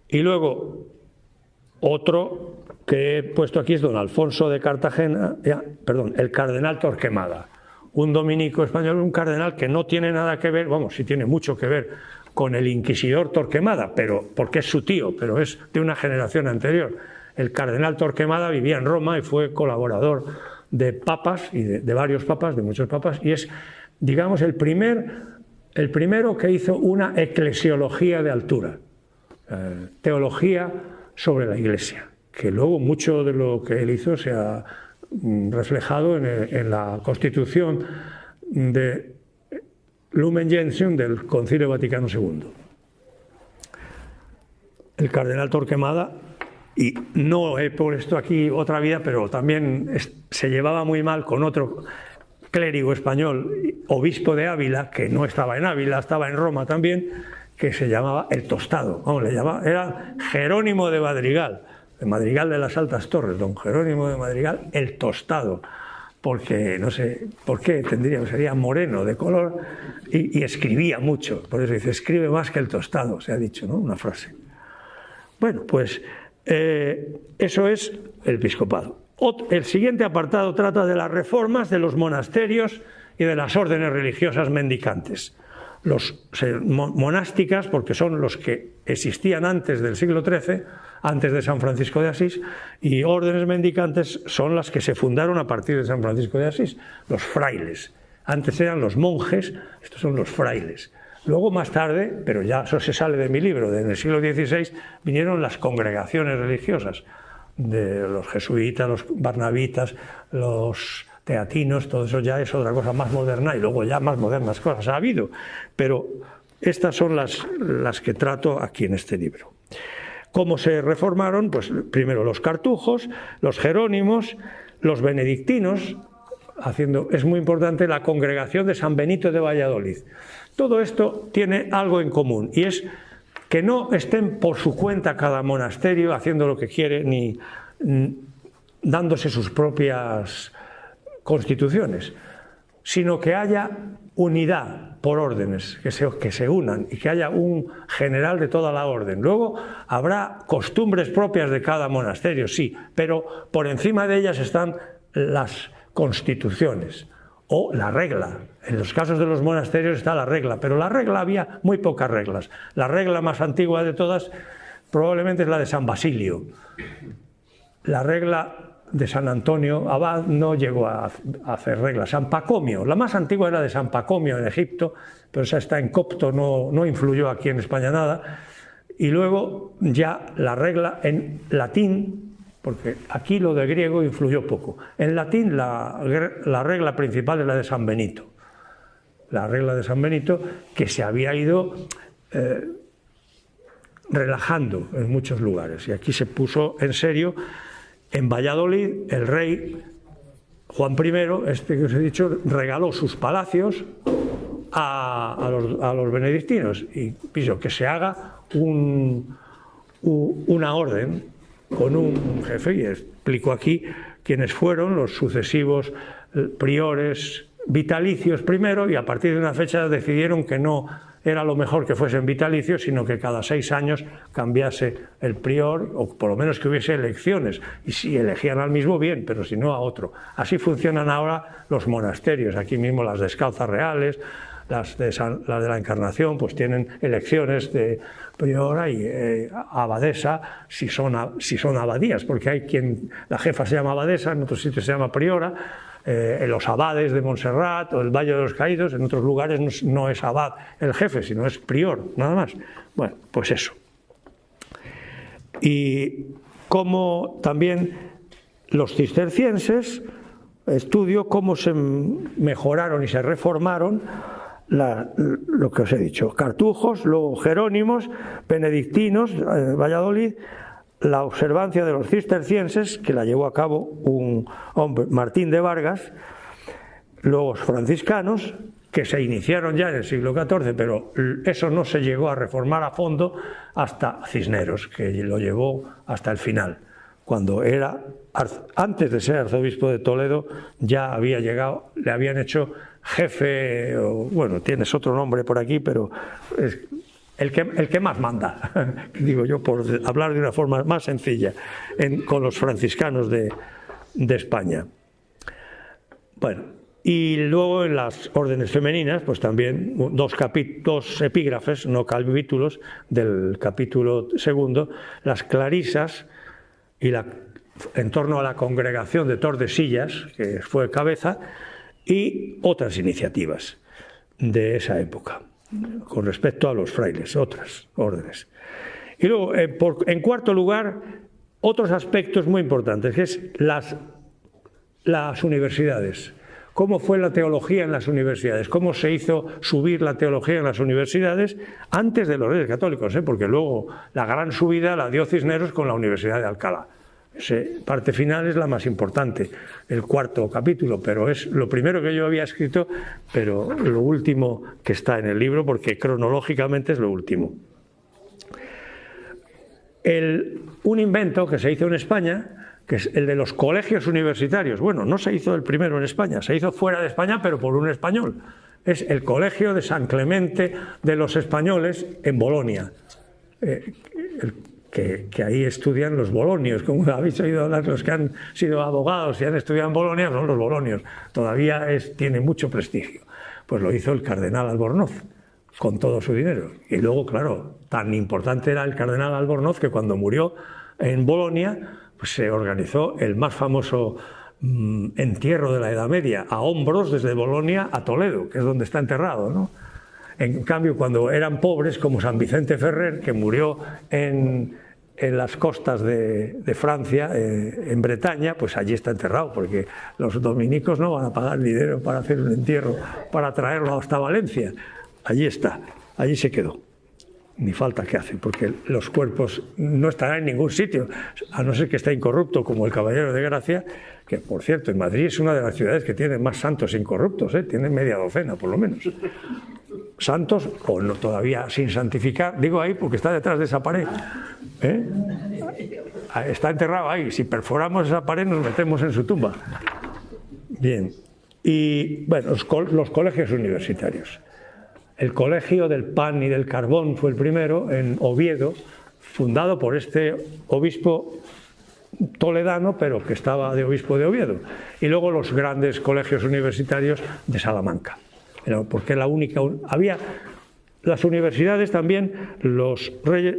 Y luego otro que he puesto aquí es don Alfonso de Cartagena, el cardenal Torquemada, un dominico español, un cardenal que no tiene nada que ver, vamos, sí tiene mucho que ver con el inquisidor Torquemada, pero porque es su tío, pero es de una generación anterior. El cardenal Torquemada vivía en Roma y fue colaborador de papas, y de varios papas, de muchos papas, y es, digamos, el primero que hizo una eclesiología de altura, teología sobre la Iglesia, que luego mucho de lo que él hizo se ha reflejado en la Constitución de Lumen Gentium del Concilio Vaticano II. El cardenal Torquemada, y no he puesto aquí otra vida, pero también se llevaba muy mal con otro clérigo español, obispo de Ávila, que no estaba en Ávila, estaba en Roma también, que se llamaba el Tostado. Era Jerónimo de Madrigal, de Madrigal de las Altas Torres, don Jerónimo de Madrigal, el Tostado, porque no sé por qué sería moreno de color y escribía mucho, por eso dice, escribe más que el Tostado, se ha dicho, ¿no? Una frase. Bueno, pues eso es el episcopado. El siguiente apartado trata de las reformas de los monasterios y de las órdenes religiosas mendicantes. Monásticas, porque son los que existían antes del siglo XIII, antes de San Francisco de Asís, y órdenes mendicantes son las que se fundaron a partir de San Francisco de Asís, los frailes. Antes eran los monjes, estos son los frailes. Luego, más tarde, pero ya eso se sale de mi libro, en el siglo XVI, vinieron las congregaciones religiosas, de los jesuitas, los barnabitas, los teatinos, todo eso ya es otra cosa más moderna, y luego ya más modernas cosas ha habido, pero estas son las que trato aquí en este libro. ¿Cómo se reformaron? Pues primero los cartujos, los jerónimos, los benedictinos, es muy importante la congregación de San Benito de Valladolid. Todo esto tiene algo en común, y es que no estén por su cuenta cada monasterio haciendo lo que quiere ni dándose sus propias constituciones, sino que haya unidad por órdenes, que se unan y que haya un general de toda la orden. Luego habrá costumbres propias de cada monasterio, sí, pero por encima de ellas están las constituciones o la regla. En los casos de los monasterios está la regla, pero la regla había muy pocas reglas. La regla más antigua de todas probablemente es la de San Basilio. La regla de San Antonio Abad no llegó a hacer reglas. San Pacomio, la más antigua era de San Pacomio en Egipto, pero esa está en copto, no influyó aquí en España nada. Y luego ya la regla en latín, porque aquí lo de griego influyó poco. En latín la regla principal es la de San Benito. La regla de San Benito, que se había ido relajando en muchos lugares. Y aquí se puso en serio. En Valladolid, el rey Juan I, este que os he dicho, regaló sus palacios a los benedictinos y pidió que se haga una orden con un jefe, y explico aquí quiénes fueron los sucesivos priores vitalicios primero, y a partir de una fecha decidieron que no era lo mejor que fuesen vitalicios, sino que cada 6 años cambiase el prior, o por lo menos que hubiese elecciones, y si elegían al mismo, bien, pero si no, a otro. Así funcionan ahora los monasterios, aquí mismo las descalzas reales, las de la Encarnación, pues tienen elecciones de priora y abadesa, si son abadías, porque hay quien, la jefa se llama abadesa, en otros sitios se llama priora. Los abades de Montserrat o el Valle de los Caídos, en otros lugares no es abad el jefe, sino es prior, nada más. Bueno, pues eso. Y como también los cistercienses, estudio cómo se mejoraron y se reformaron lo que os he dicho, cartujos, luego jerónimos, benedictinos, Valladolid, la observancia de los cistercienses, que la llevó a cabo un hombre, Martín de Vargas, los franciscanos, que se iniciaron ya en el siglo XIV, pero eso no se llegó a reformar a fondo hasta Cisneros, que lo llevó hasta el final, cuando era, antes de ser arzobispo de Toledo, ya había llegado, le habían hecho jefe, bueno, tienes otro nombre por aquí, pero es el que más manda, digo yo, por hablar de una forma más sencilla, con los franciscanos de España. Bueno, y luego en las órdenes femeninas, pues también dos epígrafes, no capítulos, del capítulo 2, las clarisas y en torno a la congregación de Tordesillas, que fue cabeza, y otras iniciativas de esa época con respecto a los frailes, otras órdenes. Y luego, en cuarto lugar, otros aspectos muy importantes, que es las universidades. ¿Cómo fue la teología en las universidades? ¿Cómo se hizo subir la teología en las universidades antes de los Reyes Católicos? Porque luego la gran subida la dio Cisneros con la Universidad de Alcalá. Esa parte final es la más importante, el cuarto capítulo, pero es lo primero que yo había escrito, pero lo último que está en el libro, porque cronológicamente es lo último. Un invento que se hizo en España, que es el de los colegios universitarios. Bueno, no se hizo el primero en España, se hizo fuera de España, pero por un español. Es el Colegio de San Clemente de los Españoles en Bolonia. Que ahí estudian los bolonios, como habéis oído hablar, los que han sido abogados y han estudiado en Bolonia son los bolonios, todavía tiene mucho prestigio. Pues lo hizo el cardenal Albornoz, con todo su dinero. Y luego, claro, tan importante era el cardenal Albornoz que cuando murió en Bolonia, pues se organizó el más famoso entierro de la Edad Media, a hombros desde Bolonia a Toledo, que es donde está enterrado, ¿no? En cambio, cuando eran pobres, como San Vicente Ferrer, que murió en las costas de Francia, en Bretaña, pues allí está enterrado, porque los dominicos no van a pagar dinero para hacer un entierro, para traerlo hasta Valencia. Allí está, allí se quedó. Ni falta que hace, porque los cuerpos no estarán en ningún sitio, a no ser que esté incorrupto, como el Caballero de Gracia, que, por cierto, en Madrid es una de las ciudades que tiene más santos incorruptos, tiene media docena, por lo menos. Santos, o no, todavía sin santificar, digo ahí porque está detrás de esa pared, está enterrado ahí. Si perforamos esa pared nos metemos en su tumba. Bien, y bueno, los colegios universitarios. El Colegio del Pan y del Carbón fue el primero en Oviedo, fundado por este obispo toledano, pero que estaba de obispo de Oviedo. Y luego los grandes colegios universitarios de Salamanca. Porque la única, había las universidades también, los reyes,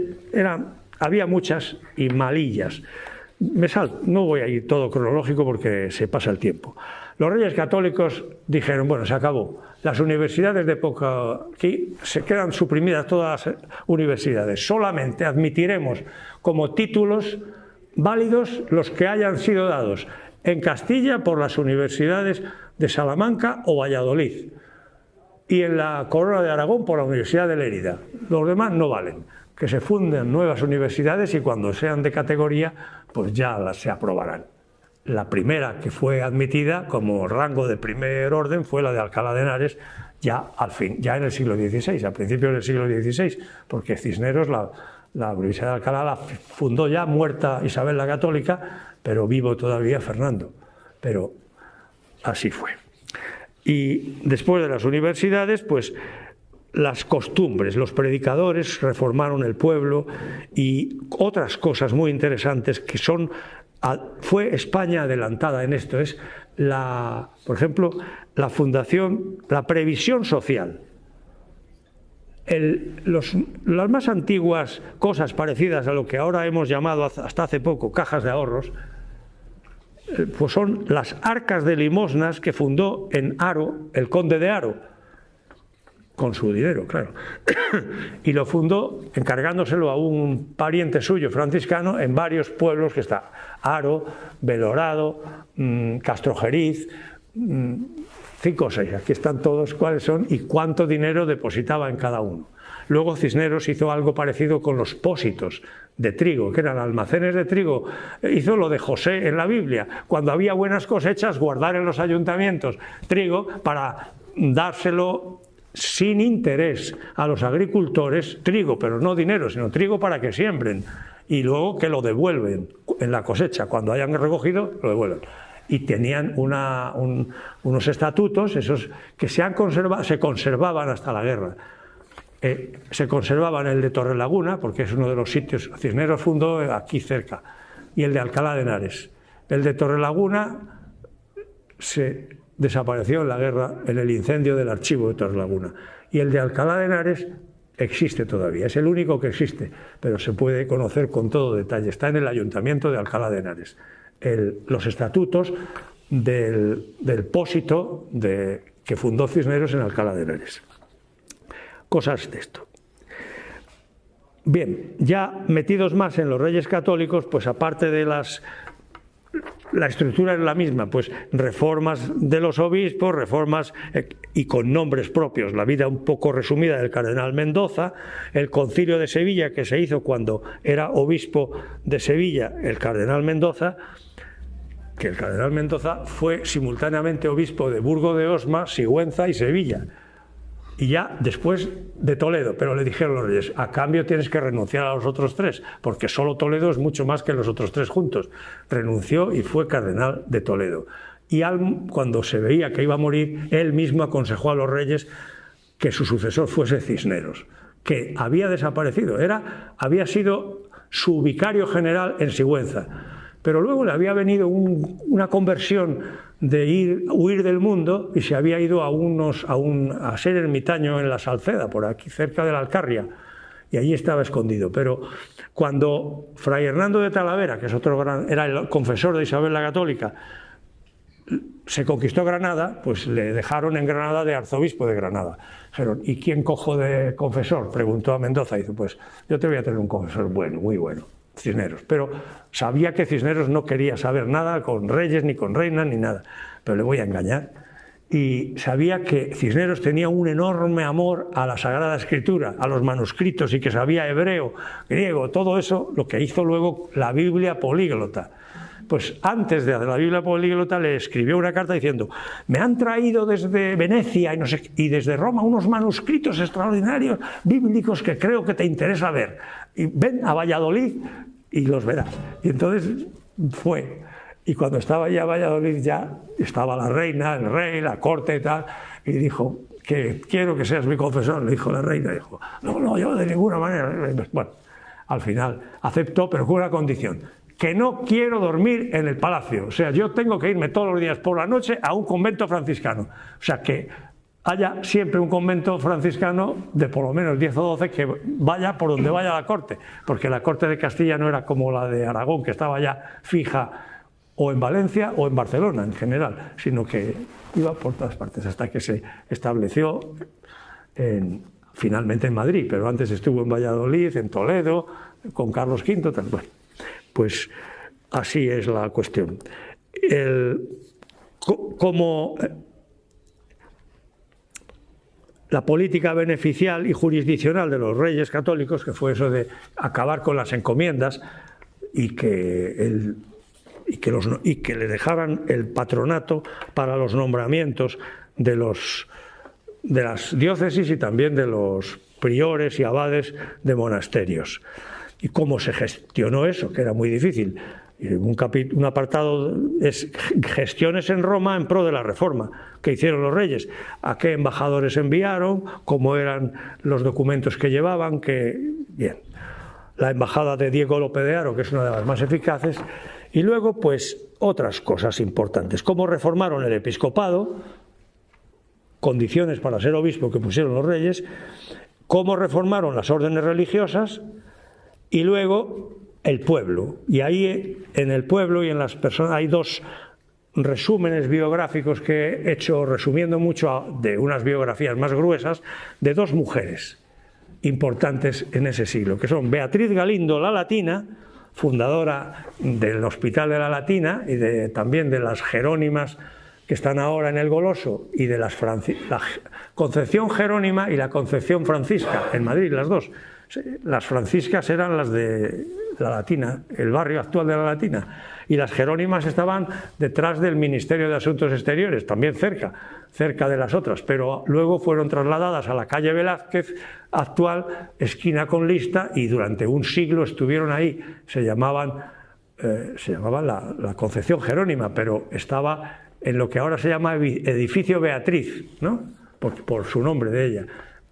había muchas y malillas. No voy a ir todo cronológico porque se pasa el tiempo. Los reyes católicos dijeron, bueno, se acabó. Las universidades de época aquí se quedan suprimidas todas las universidades. Solamente admitiremos como títulos válidos los que hayan sido dados en Castilla por las universidades de Salamanca o Valladolid, y en la Corona de Aragón por la Universidad de Lérida. Los demás no valen. Que se funden nuevas universidades y cuando sean de categoría, pues ya se aprobarán. La primera que fue admitida como rango de primer orden fue la de Alcalá de Henares, ya en el siglo XVI, a principios del siglo XVI, porque Cisneros, la Universidad de Alcalá, la fundó ya muerta Isabel la Católica, pero vivo todavía Fernando. Pero así fue. Y después de las universidades, pues las costumbres. Los predicadores reformaron el pueblo y otras cosas muy interesantes que son... Fue España adelantada en esto, es por ejemplo, la fundación, la previsión social. Las más antiguas cosas parecidas a lo que ahora hemos llamado hasta hace poco cajas de ahorros, pues son las arcas de limosnas que fundó en Haro el conde de Haro, con su dinero, claro, y lo fundó encargándoselo a un pariente suyo franciscano en varios pueblos que está Haro, Belorado, Castrojeriz, 5 o 6, aquí están todos cuáles son y cuánto dinero depositaba en cada uno. Luego Cisneros hizo algo parecido con los pósitos de trigo, que eran almacenes de trigo. Hizo lo de José en la Biblia, cuando había buenas cosechas, guardar en los ayuntamientos trigo para dárselo sin interés a los agricultores, trigo, pero no dinero, sino trigo para que siembren, y luego que lo devuelven en la cosecha, cuando hayan recogido, lo devuelven. Y tenían unos estatutos, esos que se conservaban hasta la guerra. Se conservaban el de Torrelaguna, porque es uno de los sitios, Cisneros fundó aquí cerca, y el de Alcalá de Henares. El de Torrelaguna se desapareció en la guerra, en el incendio del archivo de Torrelaguna. Y el de Alcalá de Henares existe todavía, es el único que existe, pero se puede conocer con todo detalle. Está en el ayuntamiento de Alcalá de Henares. Los estatutos del pósito que fundó Cisneros en Alcalá de Henares. Cosas de esto. Bien, ya metidos más en los reyes católicos, pues aparte de la estructura es la misma, pues reformas de los obispos, reformas y con nombres propios, la vida un poco resumida del cardenal Mendoza, el concilio de Sevilla que se hizo cuando era obispo de Sevilla el cardenal Mendoza, que el cardenal Mendoza fue simultáneamente obispo de Burgo de Osma, Sigüenza y Sevilla, y ya después de Toledo, pero le dijeron los reyes, a cambio tienes que renunciar a los otros 3, porque solo Toledo es mucho más que los otros 3 juntos. Renunció y fue cardenal de Toledo. Y cuando se veía que iba a morir, él mismo aconsejó a los reyes que su sucesor fuese Cisneros, que había desaparecido, había sido su vicario general en Sigüenza, pero luego le había venido una conversión de huir del mundo y se había ido a ser ermitaño en la Salceda, por aquí cerca de la Alcarria, y allí estaba escondido. Pero cuando Fray Hernando de Talavera, que es era el confesor de Isabel la Católica, se conquistó Granada, pues le dejaron en Granada de arzobispo de Granada. Dijeron, ¿y quién cojo de confesor? Preguntó a Mendoza, y dice, pues yo te voy a tener un confesor bueno, muy bueno, Cisneros. Pero sabía que Cisneros no quería saber nada con reyes, ni con reinas, ni nada. Pero le voy a engañar. Y sabía que Cisneros tenía un enorme amor a la Sagrada Escritura, a los manuscritos, y que sabía hebreo, griego, todo eso, lo que hizo luego la Biblia políglota. Pues antes de la Biblia políglota le escribió una carta diciendo, me han traído desde Venecia y desde Roma unos manuscritos extraordinarios bíblicos que creo que te interesa ver. Y ven a Valladolid y los verás. Y entonces fue. Y cuando estaba ya en Valladolid, ya estaba la reina, el rey, la corte y tal, y dijo, que quiero que seas mi confesor, le dijo la reina, dijo, no, yo de ninguna manera. Bueno, al final aceptó, pero con una condición, que no quiero dormir en el palacio, o sea, yo tengo que irme todos los días por la noche a un convento franciscano, o sea, que haya siempre un convento franciscano de por lo menos 10 o 12 que vaya por donde vaya la corte, porque la corte de Castilla no era como la de Aragón, que estaba ya fija o en Valencia o en Barcelona en general, sino que iba por todas partes hasta que se estableció finalmente en Madrid, pero antes estuvo en Valladolid, en Toledo, con Carlos V, tal. Bueno, pues así es la cuestión. Como la política beneficial y jurisdiccional de los reyes católicos, que fue eso de acabar con las encomiendas y que le dejaran el patronato para los nombramientos de las diócesis y también de los priores y abades de monasterios. ¿Y cómo se gestionó eso? Que era muy difícil. Y un apartado es gestiones en Roma en pro de la reforma que hicieron los reyes, a qué embajadores enviaron, cómo eran los documentos que llevaban, bien. La embajada de Diego López de Haro, que es una de las más eficaces, y luego pues otras cosas importantes, cómo reformaron el episcopado, condiciones para ser obispo que pusieron los reyes, cómo reformaron las órdenes religiosas y luego el pueblo. Y ahí en el pueblo y en las personas hay dos resúmenes biográficos que he hecho resumiendo mucho de unas biografías más gruesas de dos mujeres importantes en ese siglo, que son Beatriz Galindo, la Latina, fundadora del Hospital de la Latina y también de las Jerónimas que están ahora en el Goloso, y de la Concepción Jerónima y la Concepción Francisca, en Madrid, las dos. Las franciscas eran las de la Latina, el barrio actual de la Latina, y las Jerónimas estaban detrás del Ministerio de Asuntos Exteriores, también cerca de las otras, pero luego fueron trasladadas a la calle Velázquez actual, esquina con Lista, y durante un siglo estuvieron ahí. Se llamaban la Concepción Jerónima, pero estaba en lo que ahora se llama Edificio Beatriz, ¿no? por su nombre de ella.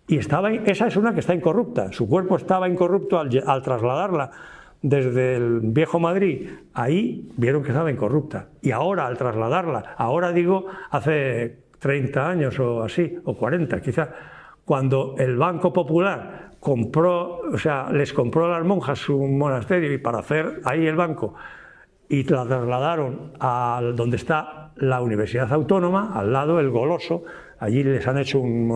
Y esa es una que está incorrupta. Su cuerpo estaba incorrupto al trasladarla desde el Viejo Madrid. Ahí vieron que estaba incorrupta. Y ahora, al trasladarla, ahora digo, hace 30 años o así, o 40 quizá, cuando el Banco Popular les compró a las monjas un monasterio y para hacer ahí el banco, y la trasladaron a donde está la Universidad Autónoma, al lado el Goloso. Allí les han hecho un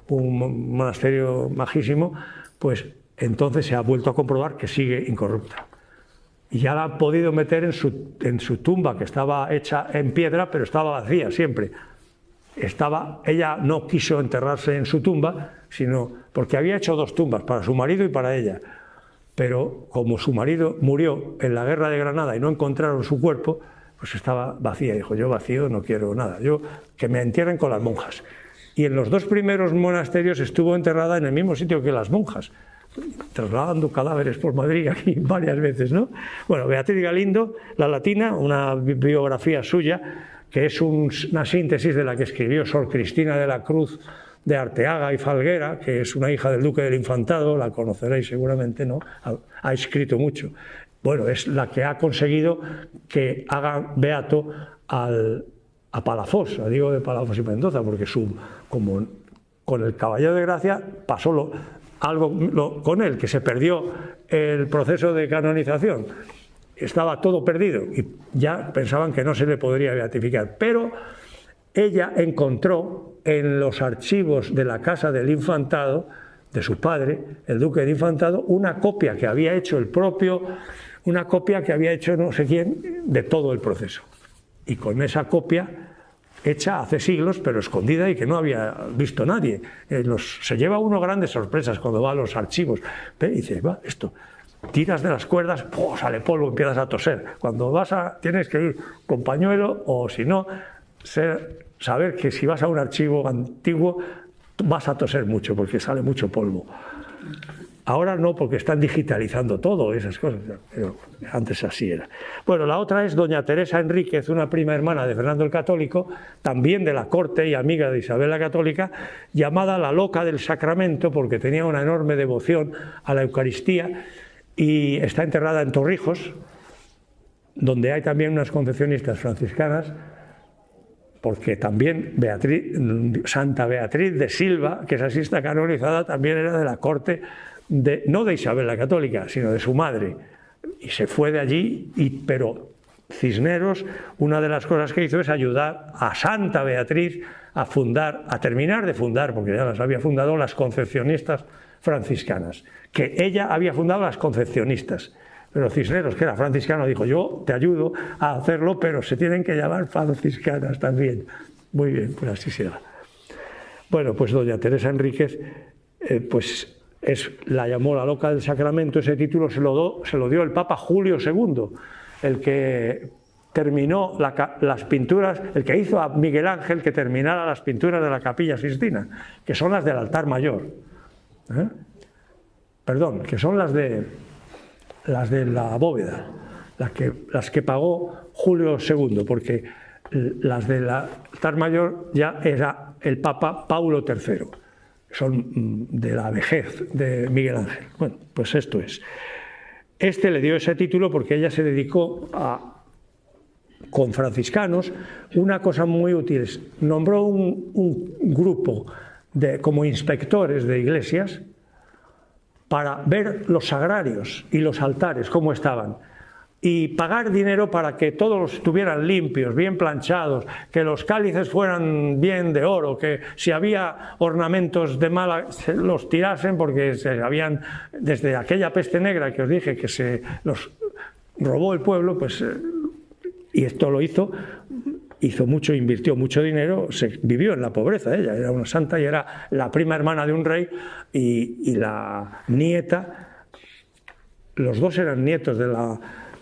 monasterio majísimo, pues entonces se ha vuelto a comprobar que sigue incorrupta. Y ya la han podido meter en su tumba, que estaba hecha en piedra, pero estaba vacía siempre. Ella no quiso enterrarse en su tumba, sino porque había hecho dos tumbas, para su marido y para ella. Pero como su marido murió en la guerra de Granada y no encontraron su cuerpo, pues estaba vacía. Dijo, yo vacío no quiero nada, yo que me entierren con las monjas. Y en los dos primeros monasterios estuvo enterrada en el mismo sitio que las monjas, trasladando cadáveres por Madrid aquí varias veces, ¿no? Bueno, Beatriz Galindo, la Latina, una biografía suya, que es una síntesis de la que escribió Sor Cristina de la Cruz de Arteaga y Falguera, que es una hija del duque del Infantado, la conoceréis seguramente, ¿no? Ha escrito mucho. Bueno, es la que ha conseguido que haga beato a Palafox, a Diego de Palafox y Mendoza, porque como con el Caballero de Gracia pasó algo con él, que se perdió el proceso de canonización. Estaba todo perdido y ya pensaban que no se le podría beatificar. Pero ella encontró en los archivos de la Casa del Infantado, de su padre, el duque del Infantado, una copia que había hecho no sé quién de todo el proceso. Y con esa copia, hecha hace siglos, pero escondida y que no había visto nadie. Se lleva uno grandes sorpresas cuando va a los archivos. Y dice, va, esto, tiras de las cuerdas, sale polvo, empiezas a toser. Cuando tienes que ir con pañuelo, o si no, saber que si vas a un archivo antiguo vas a toser mucho porque sale mucho polvo. Ahora no, porque están digitalizando todo, esas cosas, pero antes así era. Bueno, la otra es doña Teresa Enríquez, una prima hermana de Fernando el Católico, también de la corte y amiga de Isabel la Católica, llamada la loca del sacramento porque tenía una enorme devoción a la Eucaristía, y está enterrada en Torrijos, donde hay también unas concepcionistas franciscanas, porque también Santa Beatriz de Silva, que es así está canonizada, también era de la corte, no de Isabel la Católica, sino de su madre, y se fue de allí, pero Cisneros, una de las cosas que hizo es ayudar a Santa Beatriz a terminar de fundar, porque ya las había fundado, las concepcionistas franciscanas, que ella había fundado las concepcionistas. Pero Cisneros, que era franciscano, dijo, yo te ayudo a hacerlo, pero se tienen que llamar franciscanas también. Muy bien, pues así será. Bueno, pues doña Teresa Enríquez, la llamó la loca del sacramento. Ese título se lo dio el Papa Julio II, el que terminó las pinturas, el que hizo a Miguel Ángel que terminara las pinturas de la Capilla Sixtina, que son las del altar mayor. Perdón, que son las de la bóveda. las que pagó Julio II, porque las del altar mayor ya era el Papa Paulo III, son de la vejez de Miguel Ángel. Bueno, pues esto es. Este le dio ese título porque ella se dedicó con franciscanos, una cosa muy útil. Nombró un grupo como inspectores de iglesias para ver los sagrarios y los altares, cómo estaban, y pagar dinero para que todos estuvieran limpios, bien planchados, que los cálices fueran bien de oro, que si había ornamentos de mala los tirasen, porque se habían, desde aquella peste negra que os dije que se los robó el pueblo, pues, y esto lo hizo mucho, invirtió mucho dinero, vivió en la pobreza. Ella era una santa y era la prima hermana de un rey, y la nieta, los dos eran nietos de la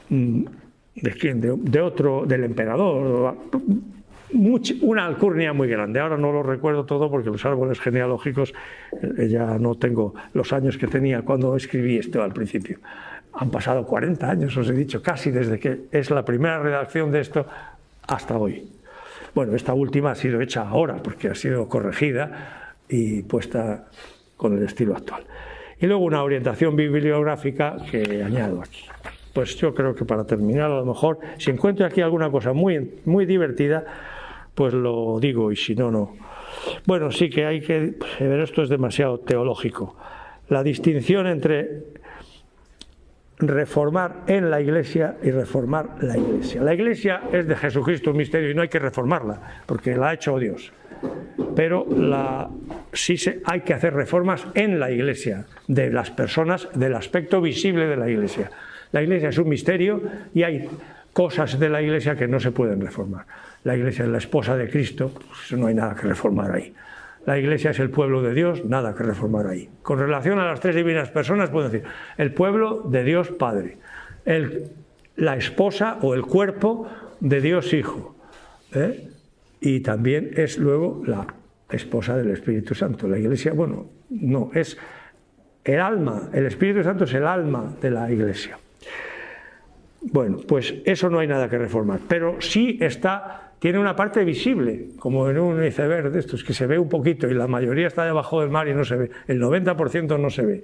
del emperador, una alcurnia muy grande. Ahora no lo recuerdo todo porque los árboles genealógicos, ya no tengo los años que tenía cuando escribí esto al principio. Han pasado 40 años, os he dicho, casi desde que es la primera redacción de esto hasta hoy. Bueno, esta última ha sido hecha ahora porque ha sido corregida y puesta con el estilo actual. Y luego una orientación bibliográfica que añado aquí. Pues yo creo que para terminar, a lo mejor, si encuentro aquí alguna cosa muy, muy divertida, pues lo digo, y si no, no. Bueno, sí que hay que ver, esto es demasiado teológico. La distinción entre reformar en la Iglesia y reformar la Iglesia. La Iglesia es de Jesucristo, un misterio, y no hay que reformarla, porque la ha hecho Dios. Pero hay que hacer reformas en la Iglesia, de las personas, del aspecto visible de la Iglesia. La Iglesia es un misterio y hay cosas de la Iglesia que no se pueden reformar. La Iglesia es la esposa de Cristo, pues no hay nada que reformar ahí. La Iglesia es el pueblo de Dios, nada que reformar ahí. Con relación a las tres divinas personas, puedo decir, el pueblo de Dios Padre, la esposa o el cuerpo de Dios Hijo, y también es luego la esposa del Espíritu Santo. La Iglesia, bueno, no, es el alma, el Espíritu Santo es el alma de la Iglesia. Bueno, pues eso no hay nada que reformar, pero sí tiene una parte visible, como en un iceberg de estos, que se ve un poquito y la mayoría está debajo del mar y no se ve, el 90% no se ve.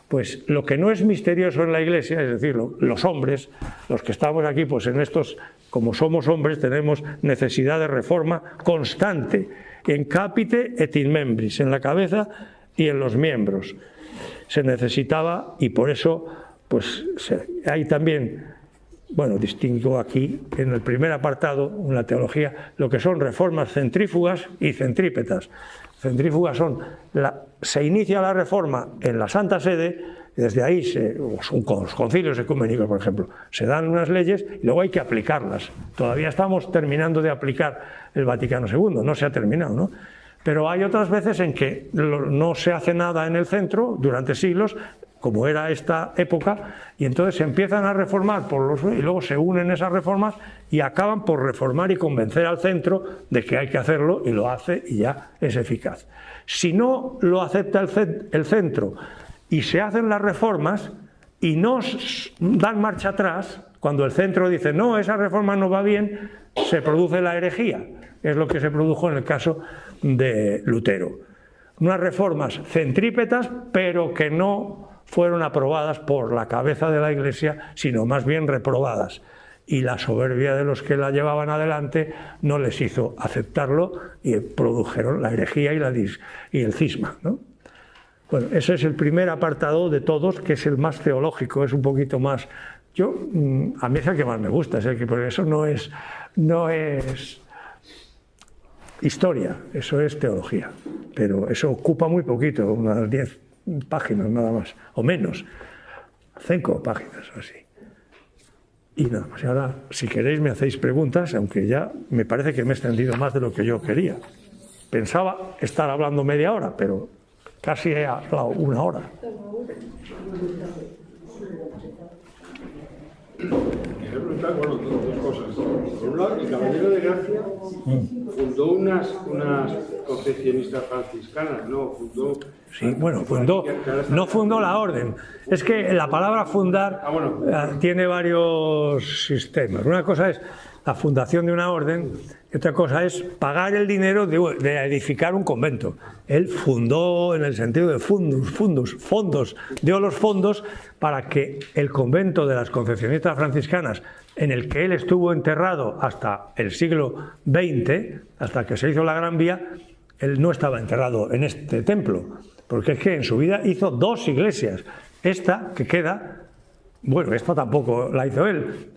Pues lo que no es misterioso en la Iglesia, es decir, los hombres, los que estamos aquí, pues en estos, como somos hombres, tenemos necesidad de reforma constante, en capite et in membris, en la cabeza y en los miembros. Se necesitaba, y por eso, pues hay también... Bueno, distingo aquí en el primer apartado, en la teología, lo que son reformas centrífugas y centrípetas. Centrífugas se inicia la reforma en la Santa Sede, y desde ahí, con los concilios ecuménicos, por ejemplo, se dan unas leyes y luego hay que aplicarlas. Todavía estamos terminando de aplicar el Vaticano II, no se ha terminado, ¿no? Pero hay otras veces en que no se hace nada en el centro durante siglos, como era esta época, y entonces se empiezan a reformar y luego se unen esas reformas y acaban por reformar y convencer al centro de que hay que hacerlo, y lo hace y ya es eficaz. Si no lo acepta el centro y se hacen las reformas y no dan marcha atrás, cuando el centro dice no, esa reforma no va bien, se produce la herejía. Es lo que se produjo en el caso de Lutero. Unas reformas centrípetas, pero que no fueron aprobadas por la cabeza de la Iglesia, sino más bien reprobadas. Y la soberbia de los que la llevaban adelante no les hizo aceptarlo y produjeron la herejía y el cisma, ¿no? Bueno, ese es el primer apartado de todos, que es el más teológico, es un poquito más... a mí es el que más me gusta, es el que, porque eso no es historia, eso es teología, pero eso ocupa muy poquito, unas 10 páginas nada más, o menos, 5 páginas o así. Y nada más. Y ahora, si queréis, me hacéis preguntas, aunque ya me parece que me he extendido más de lo que yo quería. Pensaba estar hablando media hora, pero casi he hablado 1 hora. preguntar, bueno, dos cosas. Por un lado, el Caballero de Gracia fundó unas concepcionistas franciscanas, ¿no? Sí, bueno, no fundó la orden. Es que la palabra fundar tiene varios sistemas. Una cosa es la fundación de una orden y otra cosa es pagar el dinero de edificar un convento. Él fundó en el sentido de fondos, dio los fondos para que el convento de las Concepcionistas franciscanas, en el que él estuvo enterrado hasta el siglo XX, hasta que se hizo la Gran Vía, él no estaba enterrado en este templo, porque es que en su vida hizo 2 iglesias. Esta que queda, bueno, esta tampoco la hizo él.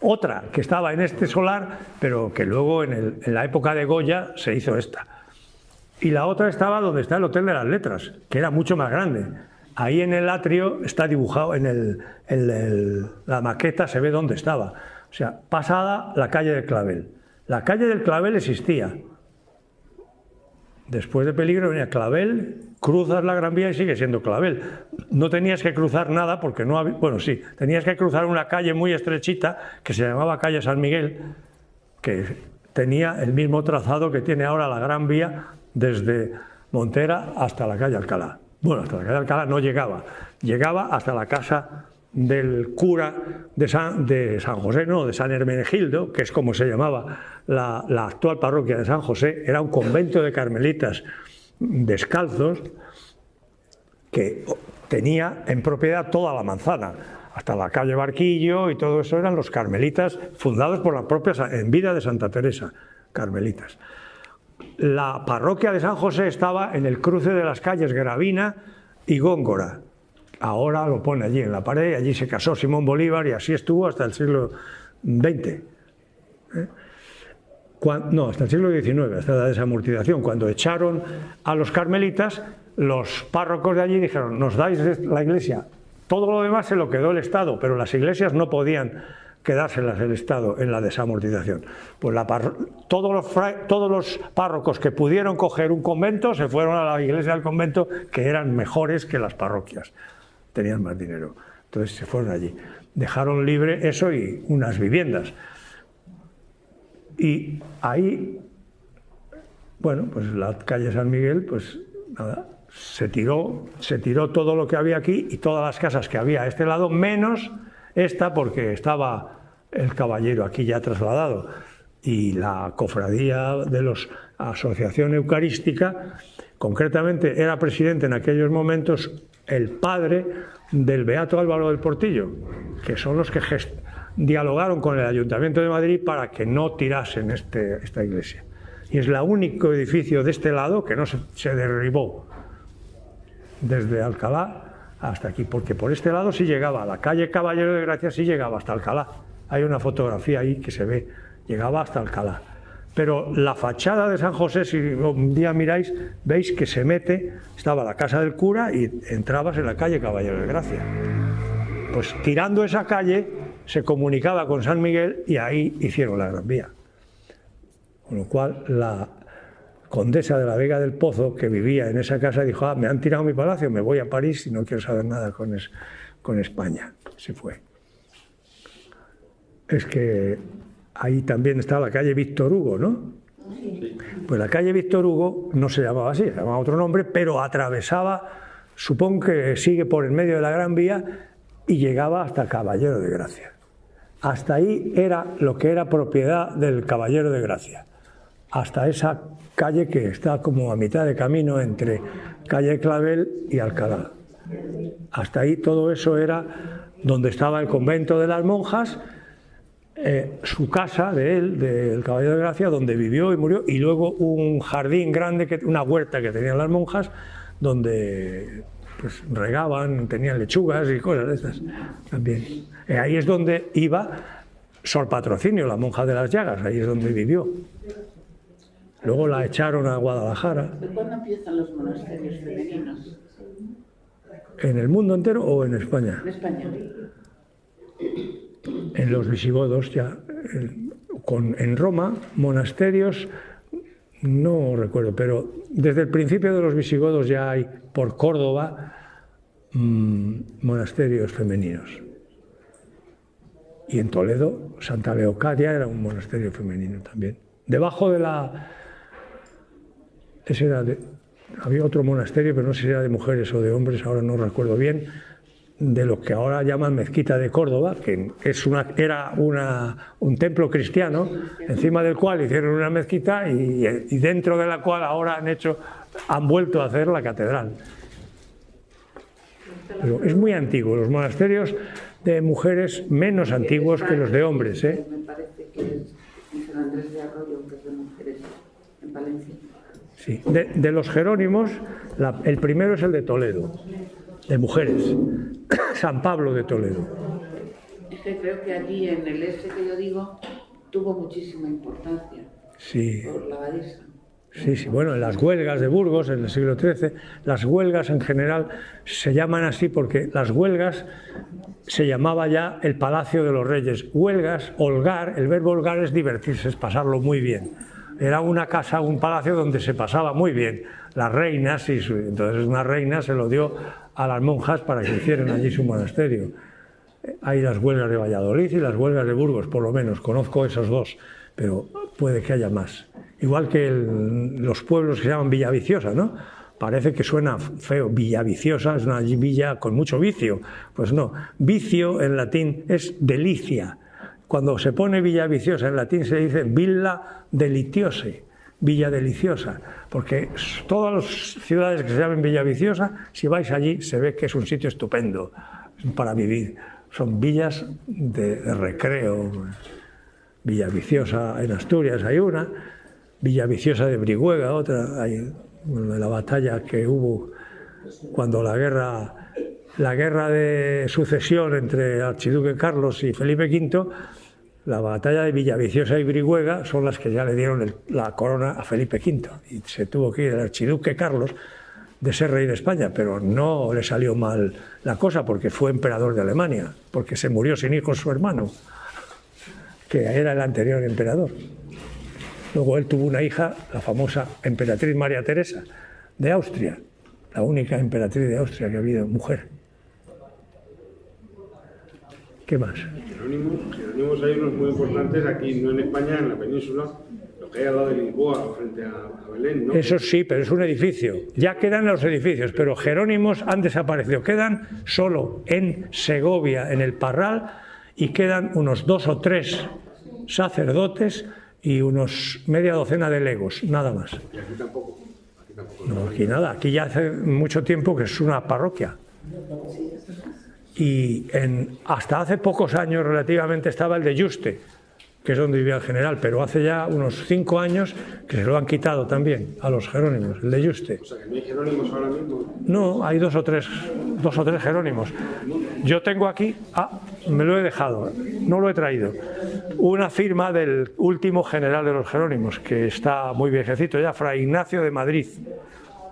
Otra que estaba en este solar, pero que luego en la época de Goya se hizo esta. Y la otra estaba donde está el Hotel de las Letras, que era mucho más grande. Ahí en el atrio está dibujado, la maqueta se ve dónde estaba. O sea, pasada la calle del Clavel. La calle del Clavel existía. Después de Peligro venía Clavel, cruzas la Gran Vía y sigue siendo Clavel. No tenías que cruzar nada porque no había... Bueno, sí, tenías que cruzar una calle muy estrechita que se llamaba calle San Miguel, que tenía el mismo trazado que tiene ahora la Gran Vía desde Montera hasta la calle Alcalá. Bueno, hasta la calle Alcalá no llegaba, llegaba hasta la casa del cura de San José, no, de San Hermenegildo, que es como se llamaba la actual parroquia de San José. Era un convento de carmelitas descalzos que tenía en propiedad toda la manzana, hasta la calle Barquillo, y todo eso eran los carmelitas fundados por la propia, en vida de Santa Teresa, carmelitas. La parroquia de San José estaba en el cruce de las calles Gravina y Góngora. Ahora lo pone allí en la pared, y allí se casó Simón Bolívar y así estuvo hasta el siglo XX. No, hasta el siglo XIX, hasta la desamortización. Cuando echaron a los carmelitas, los párrocos de allí dijeron: nos dais la iglesia. Todo lo demás se lo quedó el Estado, pero las iglesias no podían quedárselas el Estado en la desamortización. Pues todos los párrocos que pudieron coger un convento se fueron a la iglesia del convento, que eran mejores que las parroquias, tenían más dinero. Entonces se fueron allí. Dejaron libre eso y unas viviendas. Y ahí, bueno, pues la calle San Miguel, pues nada, se tiró todo lo que había aquí y todas las casas que había a este lado, menos esta, porque estaba el caballero aquí ya trasladado, y la cofradía de la Asociación Eucarística, concretamente era presidente en aquellos momentos el padre del beato Álvaro del Portillo, que son los que dialogaron con el Ayuntamiento de Madrid para que no tirasen esta iglesia. Y es el único edificio de este lado que no se derribó desde Alcalá hasta aquí, porque por este lado sí llegaba, a la calle Caballero de Gracia sí llegaba hasta Alcalá. Hay una fotografía ahí que se ve, llegaba hasta Alcalá. Pero la fachada de San José, si un día miráis, veis que se mete, estaba la casa del cura y entrabas en la calle Caballero de Gracia. Pues tirando esa calle se comunicaba con San Miguel y ahí hicieron la Gran Vía. Con lo cual la condesa de la Vega del Pozo, que vivía en esa casa, dijo: me han tirado mi palacio, me voy a París y no quiero saber nada con España. Se fue. Es que ahí también está la calle Víctor Hugo, ¿no? Pues la calle Víctor Hugo no se llamaba así, se llamaba otro nombre, pero atravesaba, supongo que sigue por el medio de la Gran Vía y llegaba hasta Caballero de Gracia. Hasta ahí era lo que era propiedad del Caballero de Gracia, hasta esa calle que está como a mitad de camino entre calle Clavel y Alcalá. Hasta ahí todo eso era donde estaba el convento de las monjas, su casa de él, del Caballero de Gracia, donde vivió y murió, y luego un jardín grande, una huerta que tenían las monjas, donde pues regaban, tenían lechugas y cosas de estas también. Ahí es donde iba Sor Patrocinio, la monja de las Llagas, ahí es donde vivió. Luego la echaron a Guadalajara. ¿De cuándo empiezan los monasterios femeninos? ¿En el mundo entero o en España? En España. En los visigodos ya. En Roma, monasterios, no recuerdo, pero desde el principio de los visigodos ya hay por Córdoba monasterios femeninos. Y en Toledo, Santa Leocadia era un monasterio femenino también. Debajo de la... había otro monasterio, pero no sé si era de mujeres o de hombres, ahora no recuerdo bien, de lo que ahora llaman Mezquita de Córdoba, que era un templo cristiano, encima del cual hicieron una mezquita y dentro de la cual ahora han vuelto a hacer la catedral. Pero es muy antiguo, los monasterios de mujeres menos antiguos que los de hombres, ¿eh? Me parece que es en San Andrés de Arroyo, que es de mujeres, en Valencia. Sí. De los Jerónimos, el primero es el de Toledo, de mujeres, San Pablo de Toledo. Es que creo que allí en el que yo digo tuvo muchísima importancia, Sí. por la abadesa. Sí, bueno, en las huelgas de Burgos en el siglo XIII, las huelgas en general se llaman así porque las huelgas se llamaba ya el Palacio de los Reyes. Huelgas, holgar, el verbo holgar es divertirse, es pasarlo muy bien. Era una casa, un palacio donde se pasaba muy bien. Las reinas, entonces una reina se lo dio a las monjas para que hicieran allí su monasterio. Hay las huelgas de Valladolid y las huelgas de Burgos, por lo menos, conozco esos dos, pero puede que haya más. Igual que los pueblos que se llaman Villaviciosa, ¿no? Parece que suena feo. Villaviciosa es una villa con mucho vicio. Pues no, vicio en latín es delicia. Cuando se pone Villaviciosa en latín se dice villa delitiose, villa deliciosa, porque todas las ciudades que se llaman Villaviciosa, si vais allí se ve que es un sitio estupendo para vivir. Son villas de recreo. Villaviciosa en Asturias hay una, Villaviciosa de Brihuega otra, hay de la batalla que hubo cuando la guerra de sucesión entre el archiduque Carlos y Felipe V, la batalla de Villaviciosa y Brihuega son las que ya le dieron la corona a Felipe V y se tuvo que ir el archiduque Carlos de ser rey de España, pero no le salió mal la cosa porque fue emperador de Alemania, porque se murió sin hijos su hermano, que era el anterior emperador. Luego él tuvo una hija, la famosa emperatriz María Teresa de Austria, la única emperatriz de Austria que ha habido mujer. ¿Qué más? Jerónimos hay unos muy importantes aquí, no en España, en la península, lo que hay al lado de Lisboa, frente a Belén, ¿no? Eso sí, pero es un edificio. Ya quedan los edificios, pero Jerónimos han desaparecido. Quedan solo en Segovia, en el Parral, y quedan unos 2 o 3 sacerdotes y unos media docena de legos, nada más. Y aquí tampoco. No, aquí nada. Aquí ya hace mucho tiempo que es una parroquia. Y hasta hace pocos años relativamente estaba el de Yuste, que es donde vivía el general, pero hace ya unos 5 años que se lo han quitado también a los Jerónimos, el de Yuste. O sea, que no hay Jerónimos ahora mismo. No, hay 2 o 3 Jerónimos. Yo tengo aquí, me lo he dejado, no lo he traído, una firma del último general de los Jerónimos, que está muy viejecito ya, Fray Ignacio de Madrid,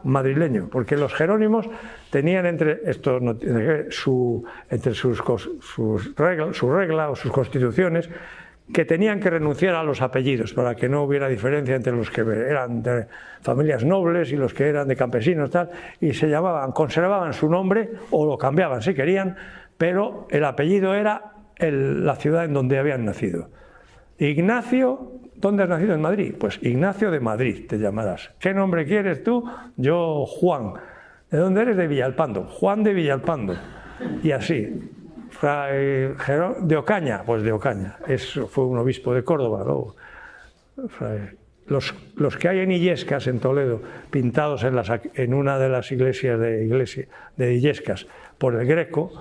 madrileño, porque los Jerónimos tenían entre sus reglas o sus constituciones que tenían que renunciar a los apellidos para que no hubiera diferencia entre los que eran de familias nobles y los que eran de campesinos, tal, y conservaban su nombre o lo cambiaban si querían, pero el apellido era la ciudad en donde habían nacido. Ignacio, ¿dónde has nacido? En Madrid. Pues Ignacio de Madrid te llamarás. ¿Qué nombre quieres tú? Yo, Juan. ¿De dónde eres? De Villalpando. Juan de Villalpando. Y así. De Ocaña, pues de Ocaña. Fue un obispo de Córdoba. Luego. Los que hay en Illescas, en Toledo, pintados en una de las iglesias de Illescas por el Greco,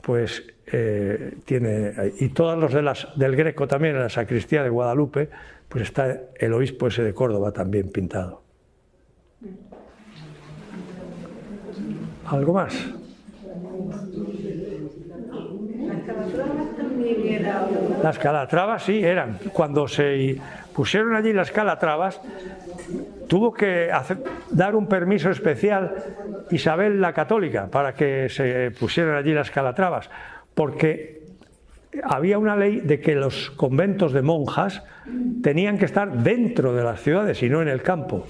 pues y todos los del Greco también en la sacristía de Guadalupe, pues está el obispo ese de Córdoba también pintado. ¿Algo más? Las Calatravas sí eran. Cuando se pusieron allí las Calatravas, tuvo que dar un permiso especial Isabel la Católica para que se pusieran allí las Calatravas, porque había una ley de que los conventos de monjas tenían que estar dentro de las ciudades y no en el campo.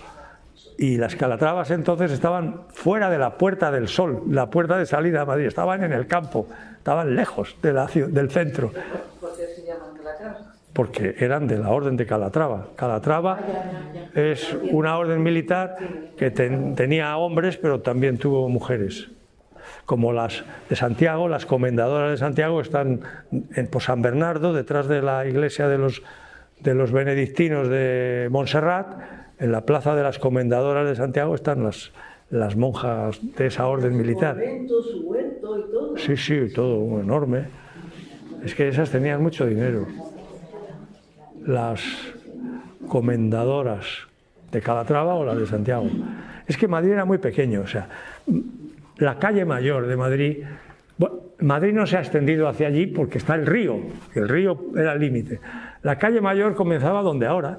Y las Calatravas entonces estaban fuera de la Puerta del Sol, la puerta de salida a Madrid, estaban en el campo, estaban lejos de del centro. ¿Por qué se llaman Calatravas? Porque eran de la Orden de Calatrava. Calatrava es una orden militar que tenía hombres, pero también tuvo mujeres. Como las de Santiago, las comendadoras de Santiago están por San Bernardo, detrás de la iglesia de los benedictinos de Montserrat. En la plaza de las comendadoras de Santiago están las monjas de esa orden militar. Su huerto y todo. Sí, sí, todo enorme. Es que esas tenían mucho dinero. Las comendadoras de Calatrava o las de Santiago. Es que Madrid era muy pequeño, o sea, la calle mayor de Madrid, bueno, Madrid no se ha extendido hacia allí porque está el río era el límite. La calle mayor comenzaba donde ahora,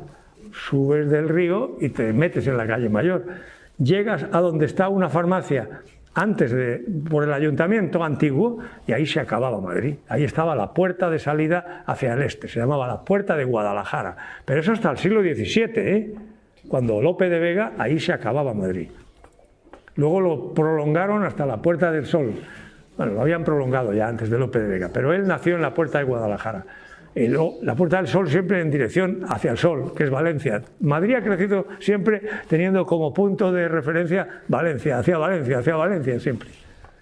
subes del río y te metes en la calle mayor. Llegas a donde está una farmacia por el ayuntamiento antiguo, y ahí se acababa Madrid. Ahí estaba la puerta de salida hacia el este, se llamaba la Puerta de Guadalajara. Pero eso hasta el siglo XVII, cuando Lope de Vega, ahí se acababa Madrid. Luego lo prolongaron hasta la Puerta del Sol. Bueno, lo habían prolongado ya antes de Lope de Vega, pero él nació en la Puerta de Guadalajara. Y luego, la Puerta del Sol siempre en dirección hacia el sol, que es Valencia. Madrid ha crecido siempre teniendo como punto de referencia Valencia siempre.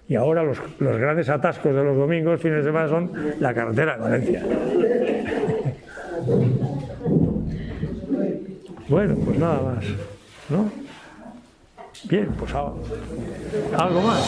Y ahora los grandes atascos de los domingos, fines de semana, son la carretera de Valencia. Bueno, pues nada más, ¿no? Bien, pues algo más.